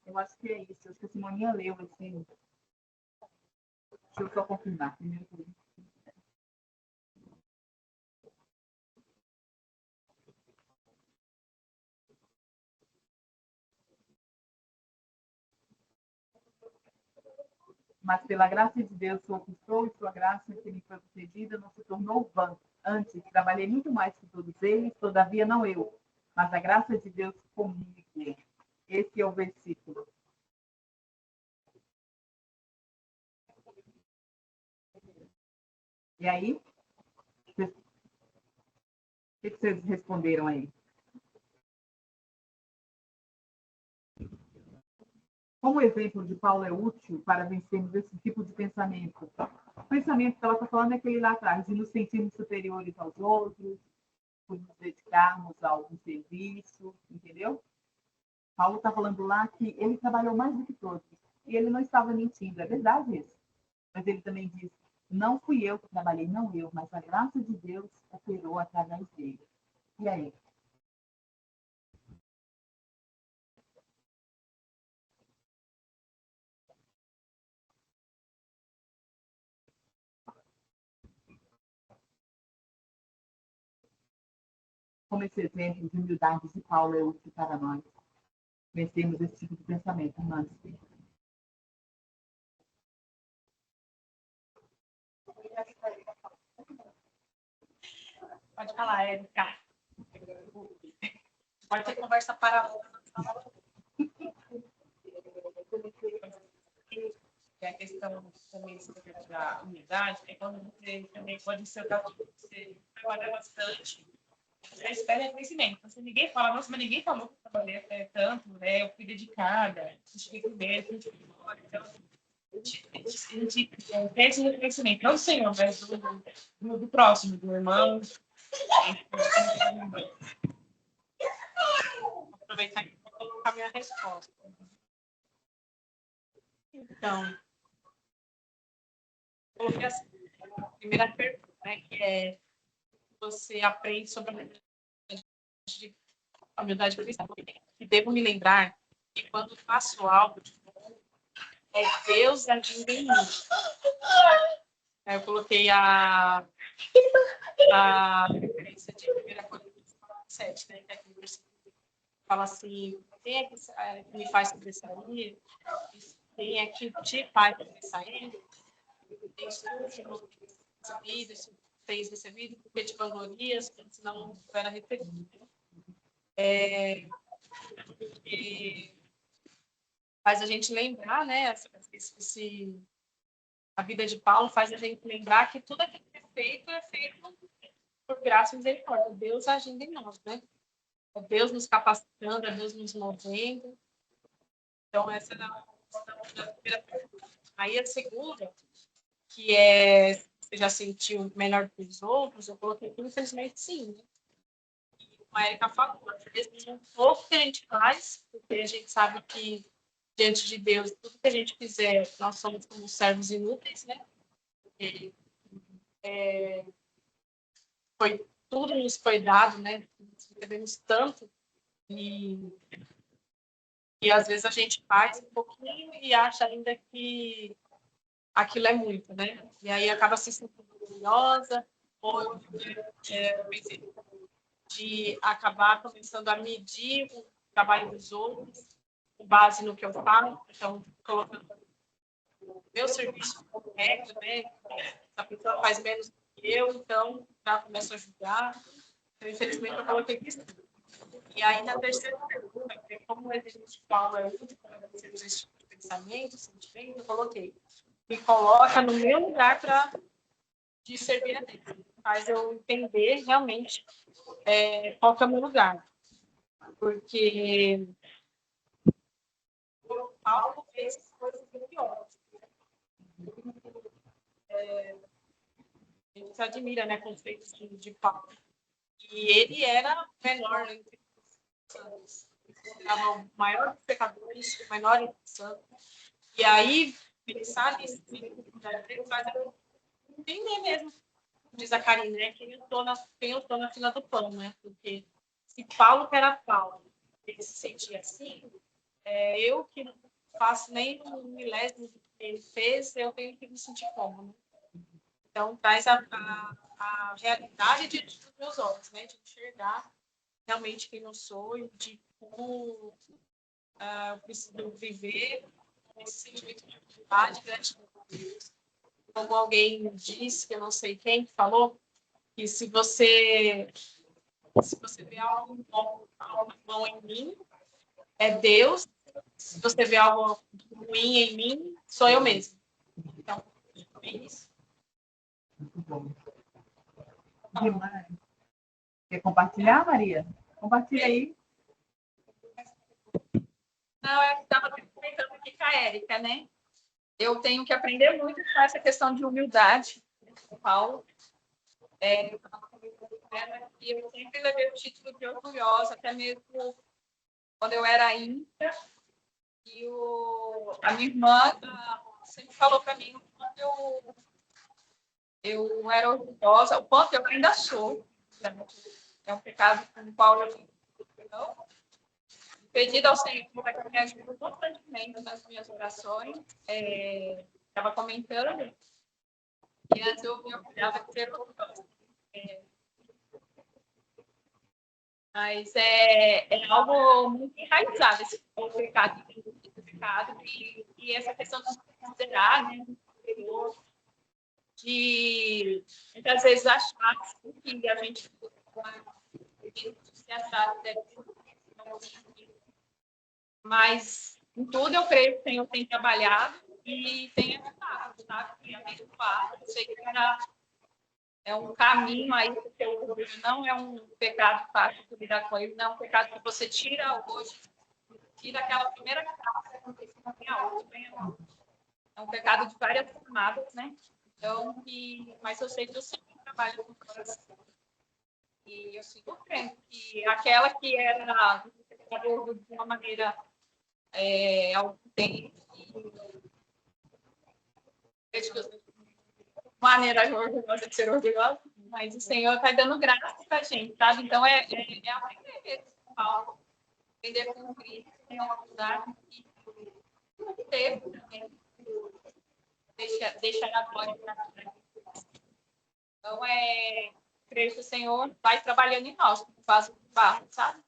Eu acho que é isso, acho que a Simoninha leu, assim. Deixa eu só confirmar, 1 Coríntios. Mas pela graça de Deus conquistou, e sua graça que me foi concedida não se tornou vã. Antes, trabalhei muito mais que todos eles, todavia não eu, mas a graça de Deus comigo. Esse é o versículo. E aí? O que vocês responderam aí? Como o exemplo de Paulo é útil para vencermos esse tipo de pensamento? O pensamento que ela está falando é aquele lá atrás, de nos sentirmos superiores aos outros, por nos dedicarmos a algum serviço, entendeu? Paulo está falando lá que ele trabalhou mais do que todos. E ele não estava mentindo, é verdade isso. Mas ele também diz, não fui eu que trabalhei, não eu, mas a graça de Deus operou através dele. E aí? Como esse exemplo de humildade de Paulo é útil para nós vencermos esse tipo de pensamento, irmãs? Pode falar, Érica. Pode ter conversa paralela. É a questão também da unidade, é quando você também pode ser você trabalhar bastante. Você espera reconhecimento. Então, se ninguém fala, nossa, mas ninguém falou que eu trabalhei até tanto, né? Eu fui dedicada, cheguei primeiro, então, tem esse reconhecimento, não do Senhor, mas do próximo, do irmão. Vou aproveitar e vou colocar a minha resposta. Então, coloquei assim, a primeira pergunta, né, que é você aprende sobre a humildade cristã. E devo me lembrar que quando faço algo de bom, é Deus agindo em mim. Aí eu coloquei a referência de 1 Coríntios 7, né, que é aquele versículo que fala assim, quem é que me faz sobressair? Quem é que te faz sobressair? Tens recebido, porque te vanglorias, senão não era recebido. Faz a gente lembrar, né? A vida de Paulo faz a gente lembrar que tudo aquilo que é feito por graça e misericórdia. Deus agindo em nós, né? É Deus nos capacitando, é Deus nos movendo. Então, essa é a primeira pergunta. Aí a segunda, que é, você já sentiu melhor que os outros? Eu coloquei que, infelizmente, sim. Né? E como a Erika falou, às vezes um pouco que a gente faz, porque a gente sabe que, diante de Deus, tudo que a gente fizer, nós somos como servos inúteis, né? E, tudo nos foi dado, né? Recebemos tanto e às vezes a gente faz um pouquinho e acha ainda que aquilo é muito, né? E aí acaba se sentindo orgulhosa ou de acabar começando a medir o trabalho dos outros com base no que eu falo. Então, colocando o meu serviço como regra, né? A pessoa faz menos do que eu, então já começo a julgar. Então, infelizmente, eu coloquei isso. E aí, na terceira pergunta, que é como o exercício Paulo é útil para vencer esse tipo de pensamento, sentimento, eu coloquei. Me coloca no meu lugar para servir a Deus. Faz eu entender realmente qual que é o meu lugar. Porque o Paulo fez coisas grandiosas. A gente se admira, né, com os feitos de Paulo. E ele era menor entre os santos. Era o maior dos pecadores, o menor entre os santos. E aí, pensar nisso, faz eu entender mesmo, diz a Karine, né, quem eu tô na fila do pão, né? Porque se Paulo, que era Paulo, ele se sentia assim, eu que não faço nem um milésimo do que ele fez, eu tenho que me sentir como, né? Então, traz a realidade diante dos meus olhos, né? De enxergar realmente quem eu sou e de como eu preciso viver esse sentimento de humildade e gratidão a Deus. Como alguém disse, que eu não sei quem falou, que se você vê algo bom em mim, é Deus. Se você vê algo ruim em mim, sou eu mesmo. Então, é isso. Muito bom. Demais. Quer compartilhar, Maria? Compartilha aí. Não, eu estava comentando aqui com a Érica, né? Eu tenho que aprender muito com essa questão de humildade, Paulo. E eu sempre levei o título de orgulhosa, até mesmo quando eu era índia. E a minha irmã sempre falou para mim o quanto eu era orgulhosa, o quanto eu ainda sou. É um pecado com o qual eu não. Pedido ao Senhor para que me ajude constantemente nas minhas orações. Estava comentando, e antes eu me orgulhava de ser orgulhosa. Mas é algo muito enraizado, esse pecado, e essa questão de considerar, né, de muitas vezes achar que a gente se achar, mas em tudo eu creio que o Senhor tem trabalhado e tem ajudado, sabe? E a mesma parte, eu sei que é um caminho aí, porque o orgulho não é um pecado fácil de lidar com ele, não é um pecado que você tira hoje, tira aquela primeira casa, acontece na minha outra, bem É um pecado de várias camadas, né? Então, mas eu sei que o Senhor trabalha com o coração. E eu sigo crendo que aquela que era de uma maneira algum tempo, maneira orgulhosa de ser orgulhosa, mas o Senhor está dando graça para a gente, sabe? Então, aprender com Paulo, aprender com Cristo, tem uma mudar e ter também, deixar a glória para nós. Então, creio que o Senhor vai trabalhando em nós, como faz o barro, sabe?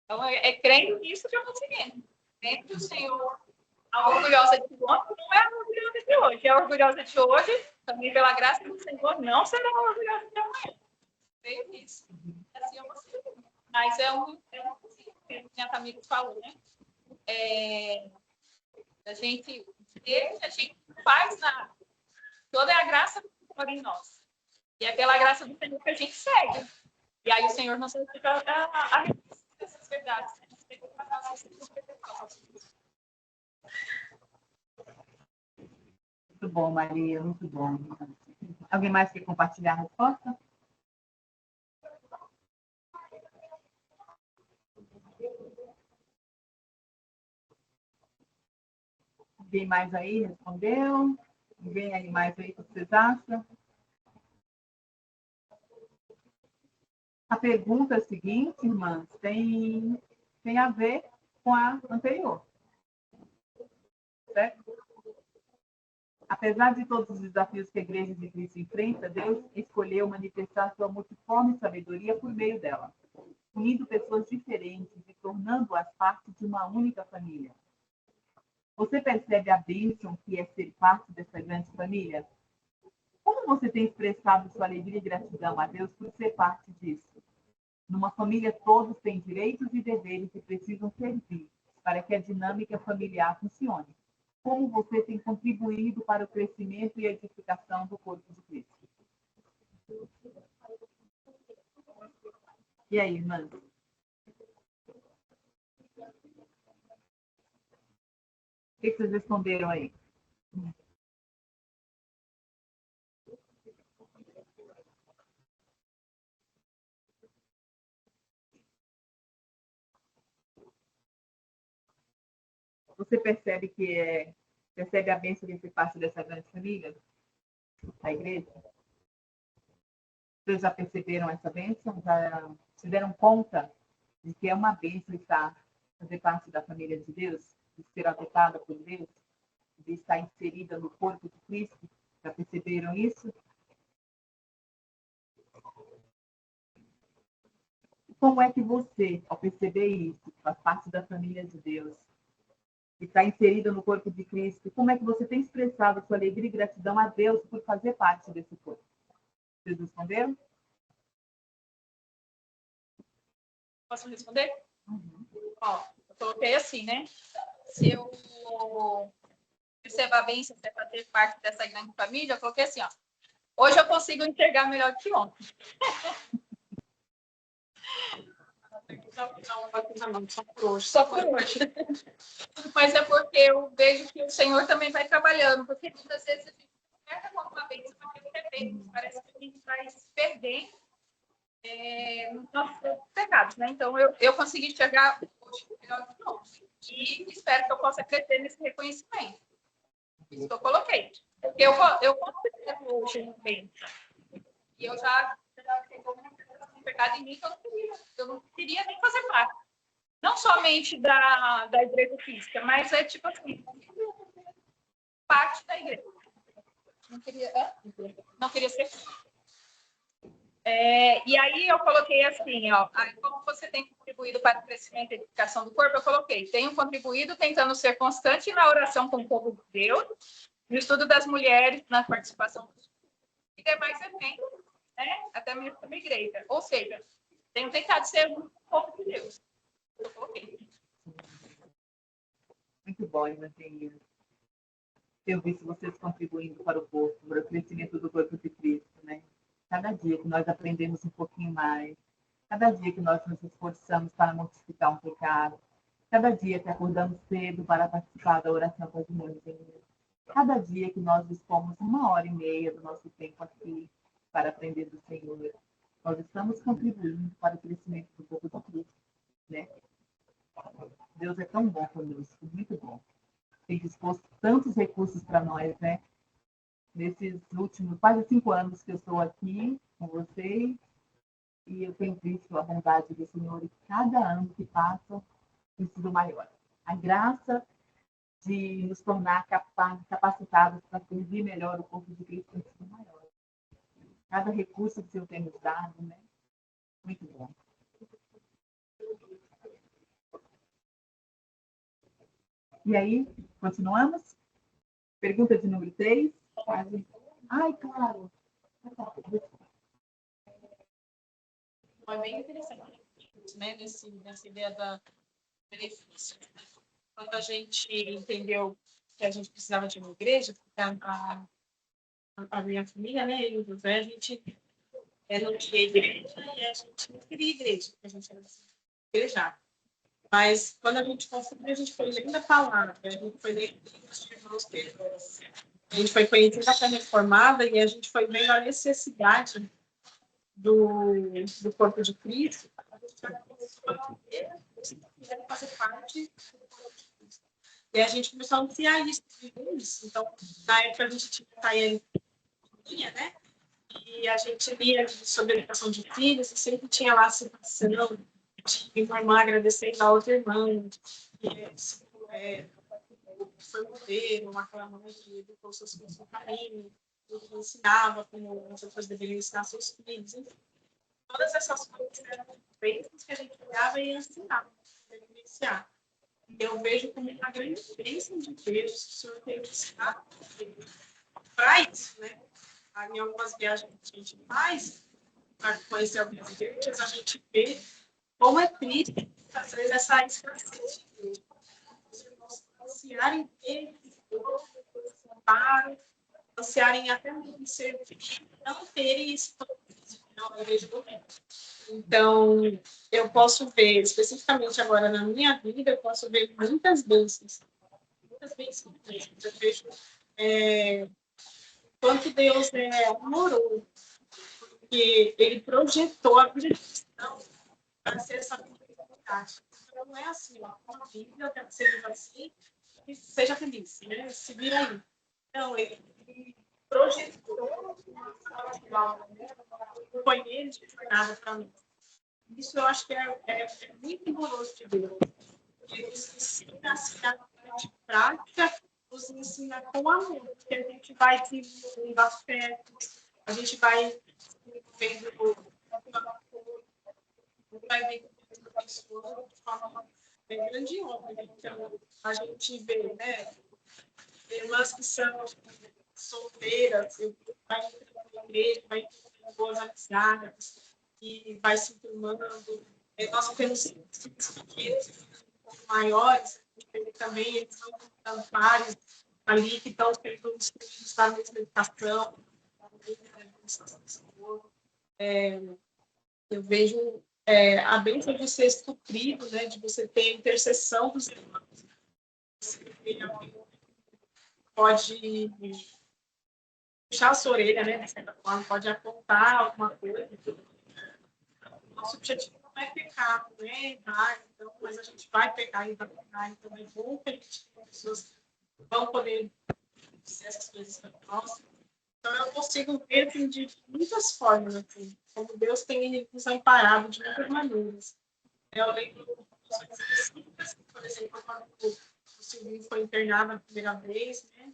Então, crendo nisso que eu estou seguindo. Crendo que o Senhor, a orgulhosa de ontem não é a orgulhosa de hoje, é a orgulhosa de hoje, também pela graça do Senhor, não será a orgulhosa de amanhã. Creio nisso. Assim eu vou seguir. Mas que minha amiga falou, né? A gente faz nada. Toda é a graça do Senhor em nós. E é pela graça do Senhor que a gente segue. E aí o Senhor nos ajuda a reconhecer essas verdades. Muito bom, Maria, muito bom. Alguém mais quer compartilhar a resposta? Alguém mais aí respondeu? Alguém aí mais aí que vocês acham? A pergunta seguinte, irmãs, tem a ver com a anterior. Certo? Apesar de todos os desafios que a Igreja de Cristo enfrenta, Deus escolheu manifestar sua multiforme sabedoria por meio dela, unindo pessoas diferentes e tornando-as parte de uma única família. Você percebe a bênção que é ser parte dessa grande família? Como você tem expressado sua alegria e gratidão a Deus por ser parte disso? Numa família, todos têm direitos e deveres e precisam servir para que a dinâmica familiar funcione. Como você tem contribuído para o crescimento e a edificação do corpo de Cristo? E aí, irmãs? O que vocês responderam aí? Você percebe percebe a bênção de ser parte dessa grande família, da igreja? Vocês já perceberam essa bênção? Já se deram conta de que é uma bênção fazer parte da família de Deus, de ser adotada por Deus, de estar inserida no corpo de Cristo? Já perceberam isso? Como é que você, ao perceber isso, faz parte da família de Deus, está inserida no corpo de Cristo, como é que você tem expressado sua alegria e gratidão a Deus por fazer parte desse corpo? Vocês responderam? Posso responder? Ó, eu coloquei assim, né? Se eu percebo a bênção de fazer parte dessa grande família, eu coloquei assim, ó. Hoje eu consigo enxergar melhor que ontem. Só por hoje. Mas é porque eu vejo que o Senhor também vai trabalhando, porque muitas vezes a gente perde alguma bênção, parece que a gente vai se perdendo nos nossos pecados, né? Então eu consegui enxergar hoje melhor que ontem. E espero que eu possa crescer nesse reconhecimento. Isso que eu coloquei. Porque eu considero hoje bem. E eu já tenho um pecado em mim que eu não queria nem fazer parte. Não somente da igreja física, mas é tipo assim, parte da igreja. Não queria ser. E aí eu coloquei assim, ó, como você tem contribuído para o crescimento e edificação do corpo, eu coloquei, tenho contribuído tentando ser constante na oração com o povo de Deus, no estudo das mulheres, na participação dos e demais eventos, né, até mesmo da igreja. Ou seja, tenho tentado ser um povo de Deus. Eu coloquei. Muito bom, irmã. Eu visto vocês contribuindo para o corpo, para o crescimento do corpo de Cristo, né? Cada dia que nós aprendemos um pouquinho mais, cada dia que nós nos esforçamos para mortificar um pecado, cada dia que acordamos cedo para participar da oração com as irmãs, Cada dia que nós dispomos 1h30 do nosso tempo aqui para aprender do Senhor, nós estamos contribuindo para o crescimento do povo de Cristo, né? Deus é tão bom conosco, muito bom. Tem disposto tantos recursos para nós, né? Nesses últimos quase 5 anos que eu estou aqui com vocês, e eu tenho visto a bondade do Senhor, e cada ano que passa tem sido maior. A graça de nos tornar capacitados para servir melhor o corpo de Cristo tem sido maior. Cada recurso que o Senhor tem nos dado, né? Muito bom. E aí, continuamos? Pergunta de número 3. Ai, claro. Foi bem interessante, né, nessa ideia da benefício. Quando a gente entendeu que a gente precisava de uma igreja, porque a minha família, né, eu e o José, a gente não tinha igreja e a gente não queria igreja, porque a gente era igrejado. Mas quando a gente conseguiu, a gente foi lendo a palavra, a gente foi lendo os irmãos dele, a gente foi conhecendo a fé reformada e a gente foi vendo a necessidade do corpo de Cristo, a gente vai fazer parte do corpo de Cristo. E a gente começou a anunciar isso. Então, na época, a gente tinha, né? E a gente lia sobre a educação de filhos e sempre tinha lá a citação de uma irmã agradecendo a outra irmã, que foi modelo, aquela mãe que educou seus filhos com carinho, que ensinava como as pessoas deveriam ensinar seus filhos, enfim. Todas essas coisas eram bênçãos que a gente olhava e ensinava, evidenciar. Eu vejo como uma grande bênção de Deus que o Senhor tem ensinado para isso, né? Em algumas viagens que a gente faz, para conhecer algumas igrejas, a gente vê como é triste, às vezes, essa escassez de Deus. Os irmãos ansiarem ter para ansiarem até mesmo servir, não terem isso na igreja do reino. Então, eu posso ver, especificamente agora na minha vida, eu posso ver muitas bênçãos. Muitas bênçãos. Eu vejo quanto Deus é amoroso, porque Ele projetou a vida cristã para ser essa oportunidade. Então, não é assim, uma vida, eu quero que seja assim, e seja feliz, né? Se vira aí. Não, Ele projetou o banheiro de jornada para mim. Isso eu acho que é muito amoroso de Deus. Ele nos ensina a prática, nos ensina com amor, porque a gente vai desenvolvendo afeto, a gente vai vendo vai vendo pessoas de forma grandiosa. Então, a gente vê, né, irmãs que são solteiras, vai entrando na igreja, vai entrando boas amizades, e vai se turmando. Nós temos filhos pequenos, um pouco maiores, e também eles são pares ali que estão tendo os filhos da mesma educação. Eu vejo a bênção de ser estuprido, né, de você ter a intercessão dos irmãos. Você pode puxar a sua orelha, né, de certa forma, pode apontar alguma coisa. Nosso objetivo não é pecar, não é errar, então, mas a gente vai pecar e vai pecar, então é bom permitir que as pessoas vão poder dizer essas coisas para nós. Então, eu consigo ver assim, de muitas formas, assim, como Deus tem nos amparado de muitas maneiras. Eu lembro de coisas específicas, por exemplo, quando o Silvinho foi internado a primeira vez, né?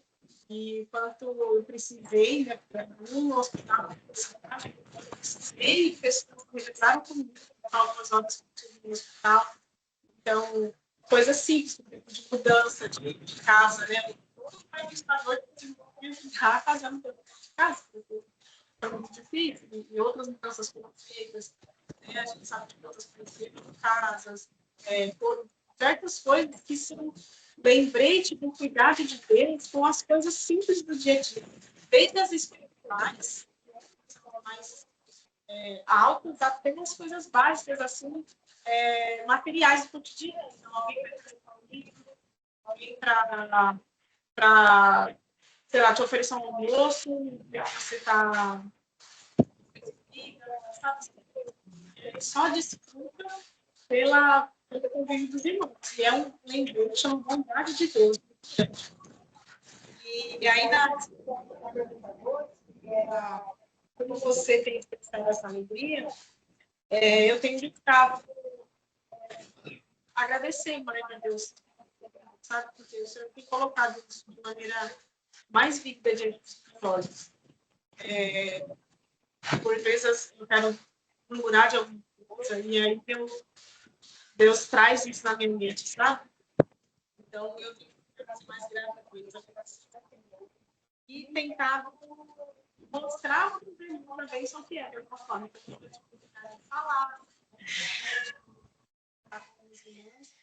E quanto eu precisei, né, para um hospital, eu precisei, pessoas que realizaram comigo algumas horas no hospital. Então, coisas simples, de mudança de casa, né? Todo administrador tem que ajudar fazendo de casa, porque é muito difícil. E outras mudanças foram feitas, né? A gente sabe que outras foram feitas em casas, por certas coisas que são lembrete do cuidado de Deus com as coisas simples do dia a dia, desde as espirituais, mais altas, até as coisas básicas, assim, materiais do cotidiano. Então, alguém vai trazer um livro, alguém para sei lá, te oferecer um almoço, você está só desculpa pelo convívio dos irmãos. E é um lembrete, é uma bondade de Deus. E aí, como você tem expressado essa alegria, eu tenho buscado agradecer mais a Deus, sabe? Porque o Senhor tem colocado isso de maneira mais vívida diante dos olhos. Por vezes eu quero murmurar de alguma coisa, e aí Deus traz isso na minha mente, sabe? Então, eu tenho que ficar mais grata com isso. E tentado mostrar uma bênção que é, de alguma forma, que eu tenho falar, com os irmãos,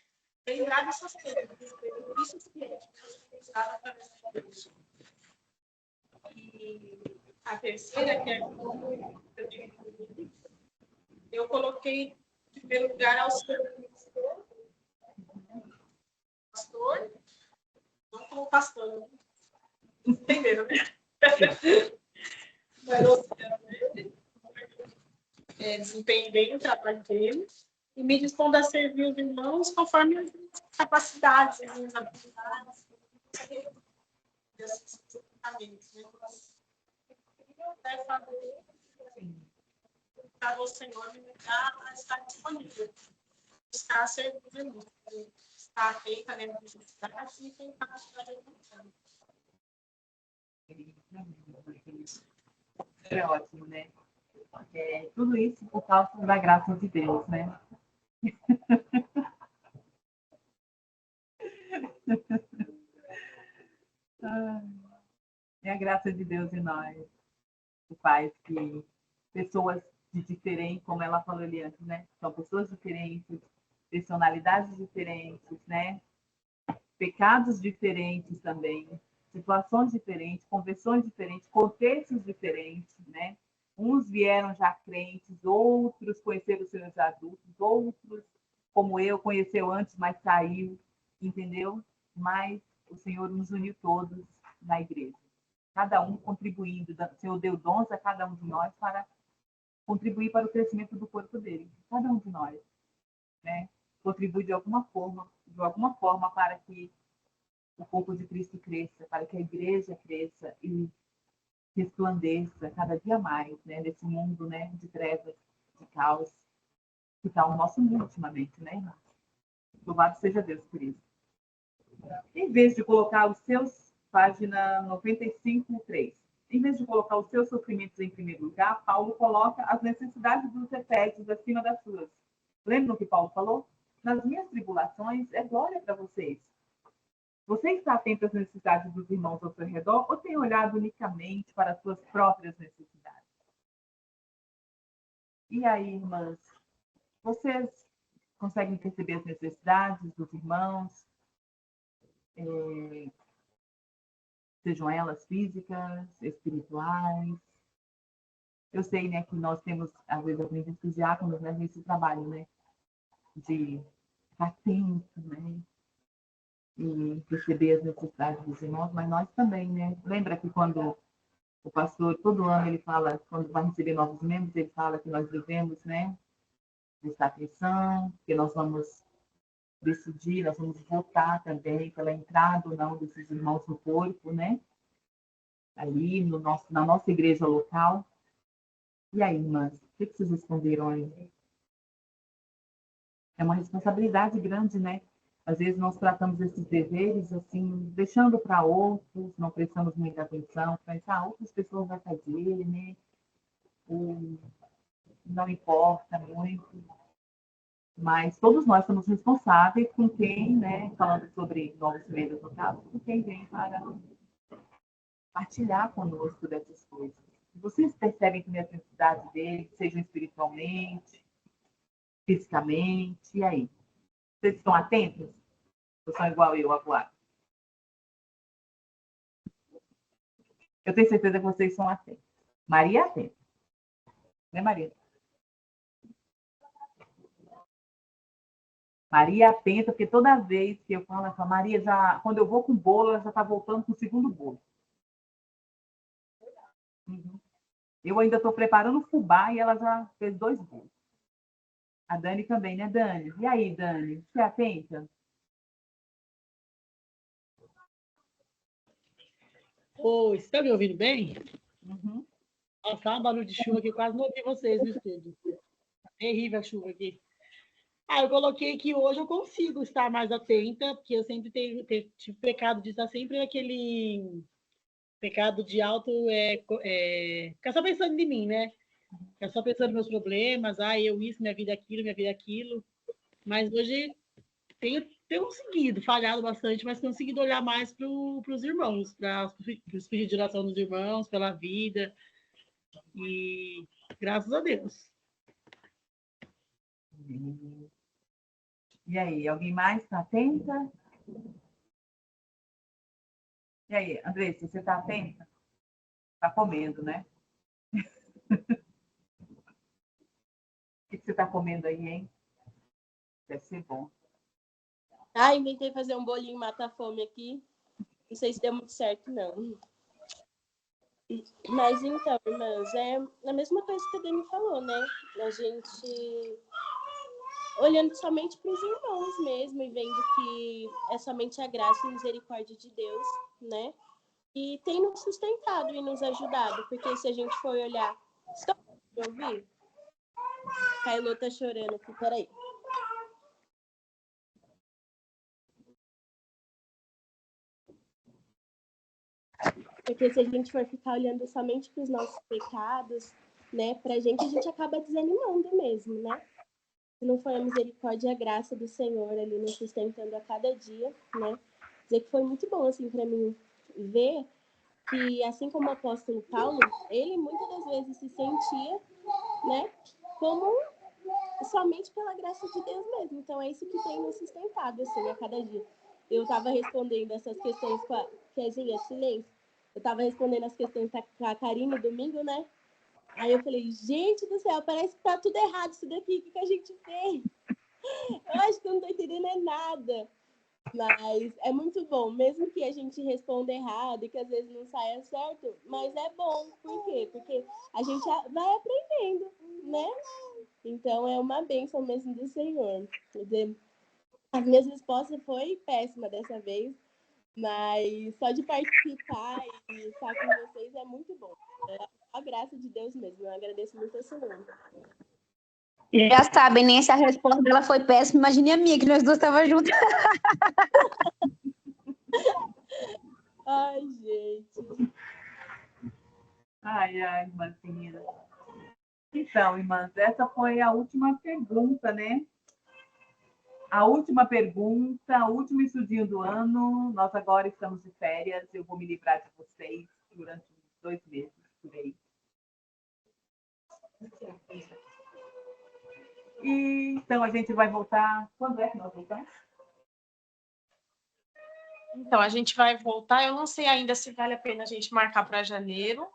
lembrar dessas coisas, isso que é, pensar através de Deus. E a terceira, que é eu coloquei em primeiro lugar ao pastor, não como pastor, entenderam, né? Desempenhe bem o trabalho dele e me dispondo a servir os irmãos conforme as minhas capacidades, as minhas habilidades, esses comportamentos, né? Para o Senhor me dar a estar disponível, buscar servir os irmãos, estar atenta, né, às necessidades e tentar ajudar de alguma forma. É ótimo, né? Tudo isso por causa da graça de Deus, né? É a graça de Deus em nós, que faz que pessoas de diferentes, como ela falou ali antes, né? São pessoas diferentes, personalidades diferentes, né? Pecados diferentes também, situações diferentes, conversões diferentes, contextos diferentes, né? Uns vieram já crentes, outros conheceram os seus adultos, outros, como eu, conheceu antes, mas saiu, entendeu? Mas o Senhor nos uniu todos na igreja. Cada um contribuindo, o Senhor deu dons a cada um de nós para contribuir para o crescimento do corpo dele. Cada um de nós, né? Contribui de alguma forma para que o corpo de Cristo cresça, para que a igreja cresça e resplandeça cada dia mais, né, nesse mundo, né, de trevas, de caos, que está o nosso mundo ultimamente, né, irmã? Louvado seja Deus por isso. Em vez de colocar os seus, página 95:3, em vez de colocar os seus sofrimentos em primeiro lugar, Paulo coloca as necessidades dos efésios acima das suas. Lembra o que Paulo falou? Nas minhas tribulações é glória para vocês. Você está atento às necessidades dos irmãos ao seu redor ou tem olhado unicamente para as suas próprias necessidades? E aí, irmãs, vocês conseguem perceber as necessidades dos irmãos? Sejam elas físicas, espirituais? Eu sei, né, que nós temos, às vezes, aprendidos que os diáconos, né, nesse trabalho, né, de estar atento, né, e perceber as necessidades dos irmãos, mas nós também, né? Lembra que quando o pastor, todo ano, ele fala, quando vai receber novos membros, ele fala que nós devemos, né, prestar atenção, que nós vamos decidir, nós vamos votar também pela entrada ou não desses irmãos no corpo, né? Ali na nossa igreja local. E aí, irmãs, o que vocês responderam aí? É uma responsabilidade grande, né? Às vezes nós tratamos esses deveres assim, deixando para outros, não prestamos muita atenção, pensar, outras pessoas vão fazer, né? Ou não importa muito. Mas todos nós somos responsáveis com quem, né? Falando sobre novos membros no caso, com quem vem para partilhar conosco dessas coisas. Vocês percebem também as necessidades deles, sejam espiritualmente, fisicamente, e aí? Vocês estão atentos? Ou são igual eu, agora? Eu tenho certeza que vocês são atentos. Maria é atenta. Né, Maria? Maria é atenta, porque toda vez que eu falo, ela fala, Maria, já, quando eu vou com o bolo, ela já está voltando com o segundo bolo. Uhum. Eu ainda estou preparando fubá e ela já fez 2 bolos. A Dani também, né, Dani? E aí, Dani? Você é atenta? Oi, você está me ouvindo bem? Uhum. Nossa, tá um barulho de chuva que eu quase não ouvi vocês no estúdio. Tá terrível a chuva aqui. Eu coloquei que hoje eu consigo estar mais atenta, porque eu sempre tive pecado de estar sempre naquele pecado de ficar só pensando em mim, né? Ficar só pensando nos meus problemas, eu isso, minha vida aquilo, minha vida aquilo. Mas hoje tenho conseguido, falhado bastante, mas conseguido olhar mais para os irmãos, para os pedidos de oração dos irmãos, pela vida. E graças a Deus. E aí, alguém mais está atenta? E aí, Andressa, você está atenta? Está comendo, né? O que você está comendo aí, hein? Deve ser bom. Inventei fazer um bolinho mata-fome aqui. Não sei se deu muito certo, não. Mas então, irmãs, é a mesma coisa que a Dani falou, né? A gente olhando somente para os irmãos mesmo e vendo que é somente a graça e a misericórdia de Deus, né? E tem nos sustentado e nos ajudado, porque se a gente for olhar... Estão me ouvir? Cailô tá chorando aqui, peraí. Porque se a gente for ficar olhando somente para os nossos pecados, né, a gente acaba desanimando mesmo, né? Se não for a misericórdia e a graça do Senhor ali nos sustentando a cada dia, né? Dizer que foi muito bom, assim, para mim ver que, assim como o apóstolo Paulo, ele muitas das vezes se sentia, né, como somente pela graça de Deus mesmo. Então é isso que tem nos sustentado, assim, a cada dia. Eu estava respondendo essas questões com a Kezinha, silêncio. Eu estava respondendo as questões com a Karine domingo, né? Aí eu falei, gente do céu, parece que tá tudo errado isso daqui, o que a gente fez? Eu acho que eu não tô entendendo nada. Mas é muito bom, mesmo que a gente responda errado e que às vezes não saia certo, mas é bom. Por quê? Porque a gente vai aprendendo, né? Então é uma bênção mesmo do Senhor. Quer dizer, as minhas respostas foi péssima dessa vez, mas só de participar e estar com vocês é muito bom. É a graça de Deus mesmo. Eu agradeço muito ao Senhor. Já sabem, nem se a resposta dela foi péssima, imagine a minha, que nós duas estávamos juntas. Ai, gente. Ai, irmãs meninas. Então, irmãs, essa foi a última pergunta, né? A última pergunta, o último estudinho do ano. Nós agora estamos de férias. Eu vou me livrar de vocês durante uns 2 meses, por aí. E, então, a gente vai voltar... Quando é que nós voltamos? Então, a gente vai voltar. Eu não sei ainda se vale a pena a gente marcar para janeiro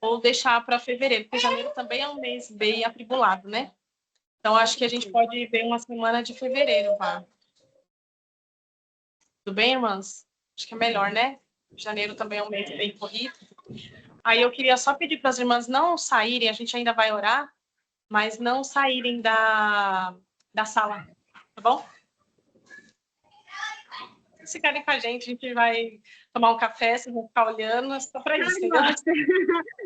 ou deixar para fevereiro, porque janeiro também é um mês bem atribulado, né? Então, acho que a gente pode ver uma semana de fevereiro, tá? Tudo bem, irmãs? Acho que é melhor, né? Janeiro também é um mês bem corrido. Aí eu queria só pedir para as irmãs não saírem, a gente ainda vai orar, mas não saírem da sala, tá bom? Se ficarem com a gente vai tomar um café, vocês vão ficar olhando, é só para isso, entendeu? Nossa,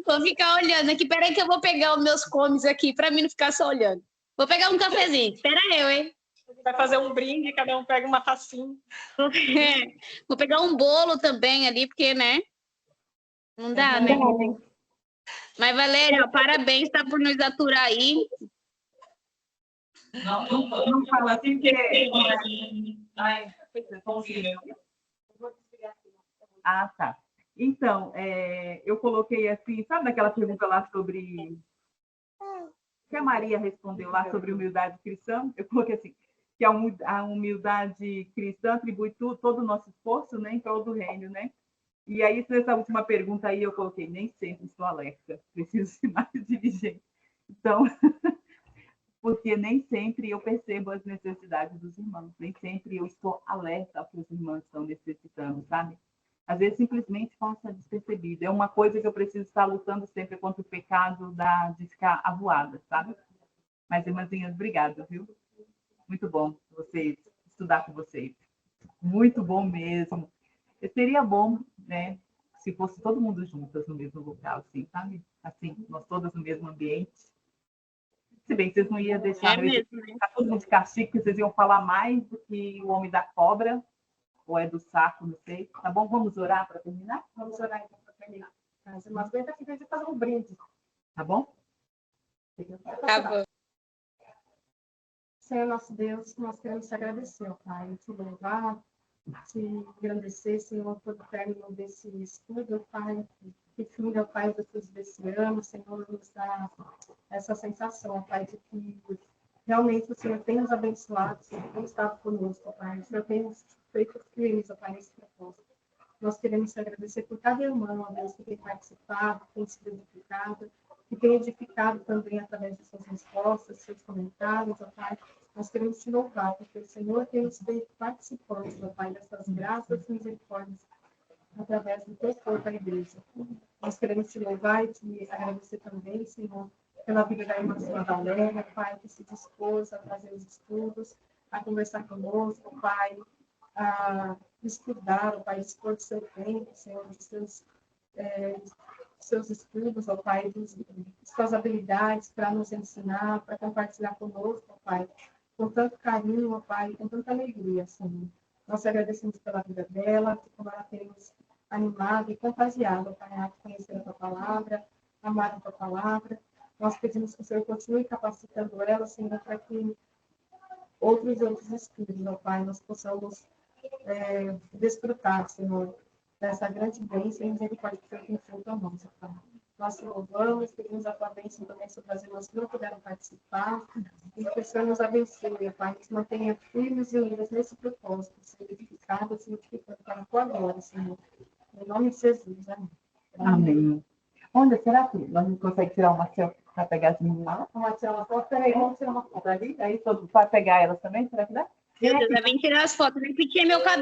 vou ficar olhando aqui. Peraí que eu vou pegar os meus comes aqui, para mim não ficar só olhando. Vou pegar um cafezinho. Espera eu, hein? Vai fazer um brinde, cada um pega uma tacinha. Vou pegar um bolo também ali, porque, né? Não dá, né? Mas, Valéria, parabéns, tá por nos aturar aí. Não fala assim, porque... Ai, Ah, tá. Então, eu coloquei assim, sabe aquela pergunta lá sobre... que a Maria respondeu lá sobre humildade cristã? Eu coloquei assim, que a humildade cristã atribui todo o nosso esforço, né, em prol do reino, né? E aí, nessa última pergunta aí, eu coloquei, nem sempre estou alerta, preciso ser mais diligente. Então, porque nem sempre eu percebo as necessidades dos irmãos, nem sempre eu estou alerta para os irmãos que estão necessitando, sabe? às vezes simplesmente passa despercebido. É uma coisa que eu preciso estar lutando sempre contra o pecado de ficar avoada, sabe? Mas, irmãzinhas, obrigada, viu? Muito bom vocês, estudar com vocês. Muito bom mesmo. Seria bom, né, se fosse todo mundo juntas no mesmo local, assim, sabe? Assim, nós todas no mesmo ambiente. Se bem que vocês não iam deixar ficar todo mundo de castigo, porque vocês iam falar mais do que o homem da cobra, ou é do saco, não sei. Tá bom? Vamos orar para terminar? Vamos orar então para terminar. Mas uma aguenta que veja fazer um brinde. Tá bom? Tá bom. Senhor nosso Deus, nós queremos te agradecer, ó Pai, te louvar, te engrandecer, Senhor, por o término desse estudo, ó Pai, que fim, ó Pai, do estudo desse ano, Senhor, nos dá essa sensação, ó Pai, de que realmente o Senhor tem nos abençoado, o Senhor tem estado conosco, ó Pai, o Senhor tem nos feito firmes, ó Pai, nesse propósito. Nós queremos te agradecer por cada irmão, ó Deus, que tem participado, que tem sido edificado, que tem edificado também através de suas respostas, seus comentários, ó Pai. Nós queremos te louvar, porque o Senhor tem nos feito participantes, ó Pai, dessas graças e misericórdias através do teu corpo, a igreja. Nós queremos te louvar e te agradecer também, Senhor, pela vida da irmã Sua Valéria, Pai, que se dispôs a fazer os estudos, a conversar conosco, Pai, a estudar, ó Pai, dispor do seu tempo, Senhor, dos seus estudos, ó Pai, de suas habilidades para nos ensinar, para compartilhar conosco, ó Pai, com tanto carinho, ó Pai, com tanta alegria, Senhor. Nós te agradecemos pela vida dela, como ela tem nos animado e contagiado, ó Pai, a conhecer a Tua Palavra, amar a Tua Palavra. Nós pedimos que o Senhor continue capacitando ela, Senhor, para que outros estudos, ó Pai, nós possamos desfrutar, Senhor, dessa grande bênção e misericórdia que o Senhor tem feito a nós, ó Pai. Nós te louvamos, pedimos a Tua bênção também sobre as irmãs que não puderam participar, e que o Senhor nos abençoe, ó Pai, nos mantenha firmes e unidas nesse propósito, ser edificadas e edificando para a Tua glória, Senhor. Em nome de Jesus, amém. Amém. Olha, será que nós não conseguimos tirar uma selfie para pegar as meninas? Vamos tirar uma foto? Peraí, vamos tirar uma foto. Ali? Aí todo para pegar elas também? Será que dá? Meu Deus, devem tirar as fotos, nem pedi meu cabelo.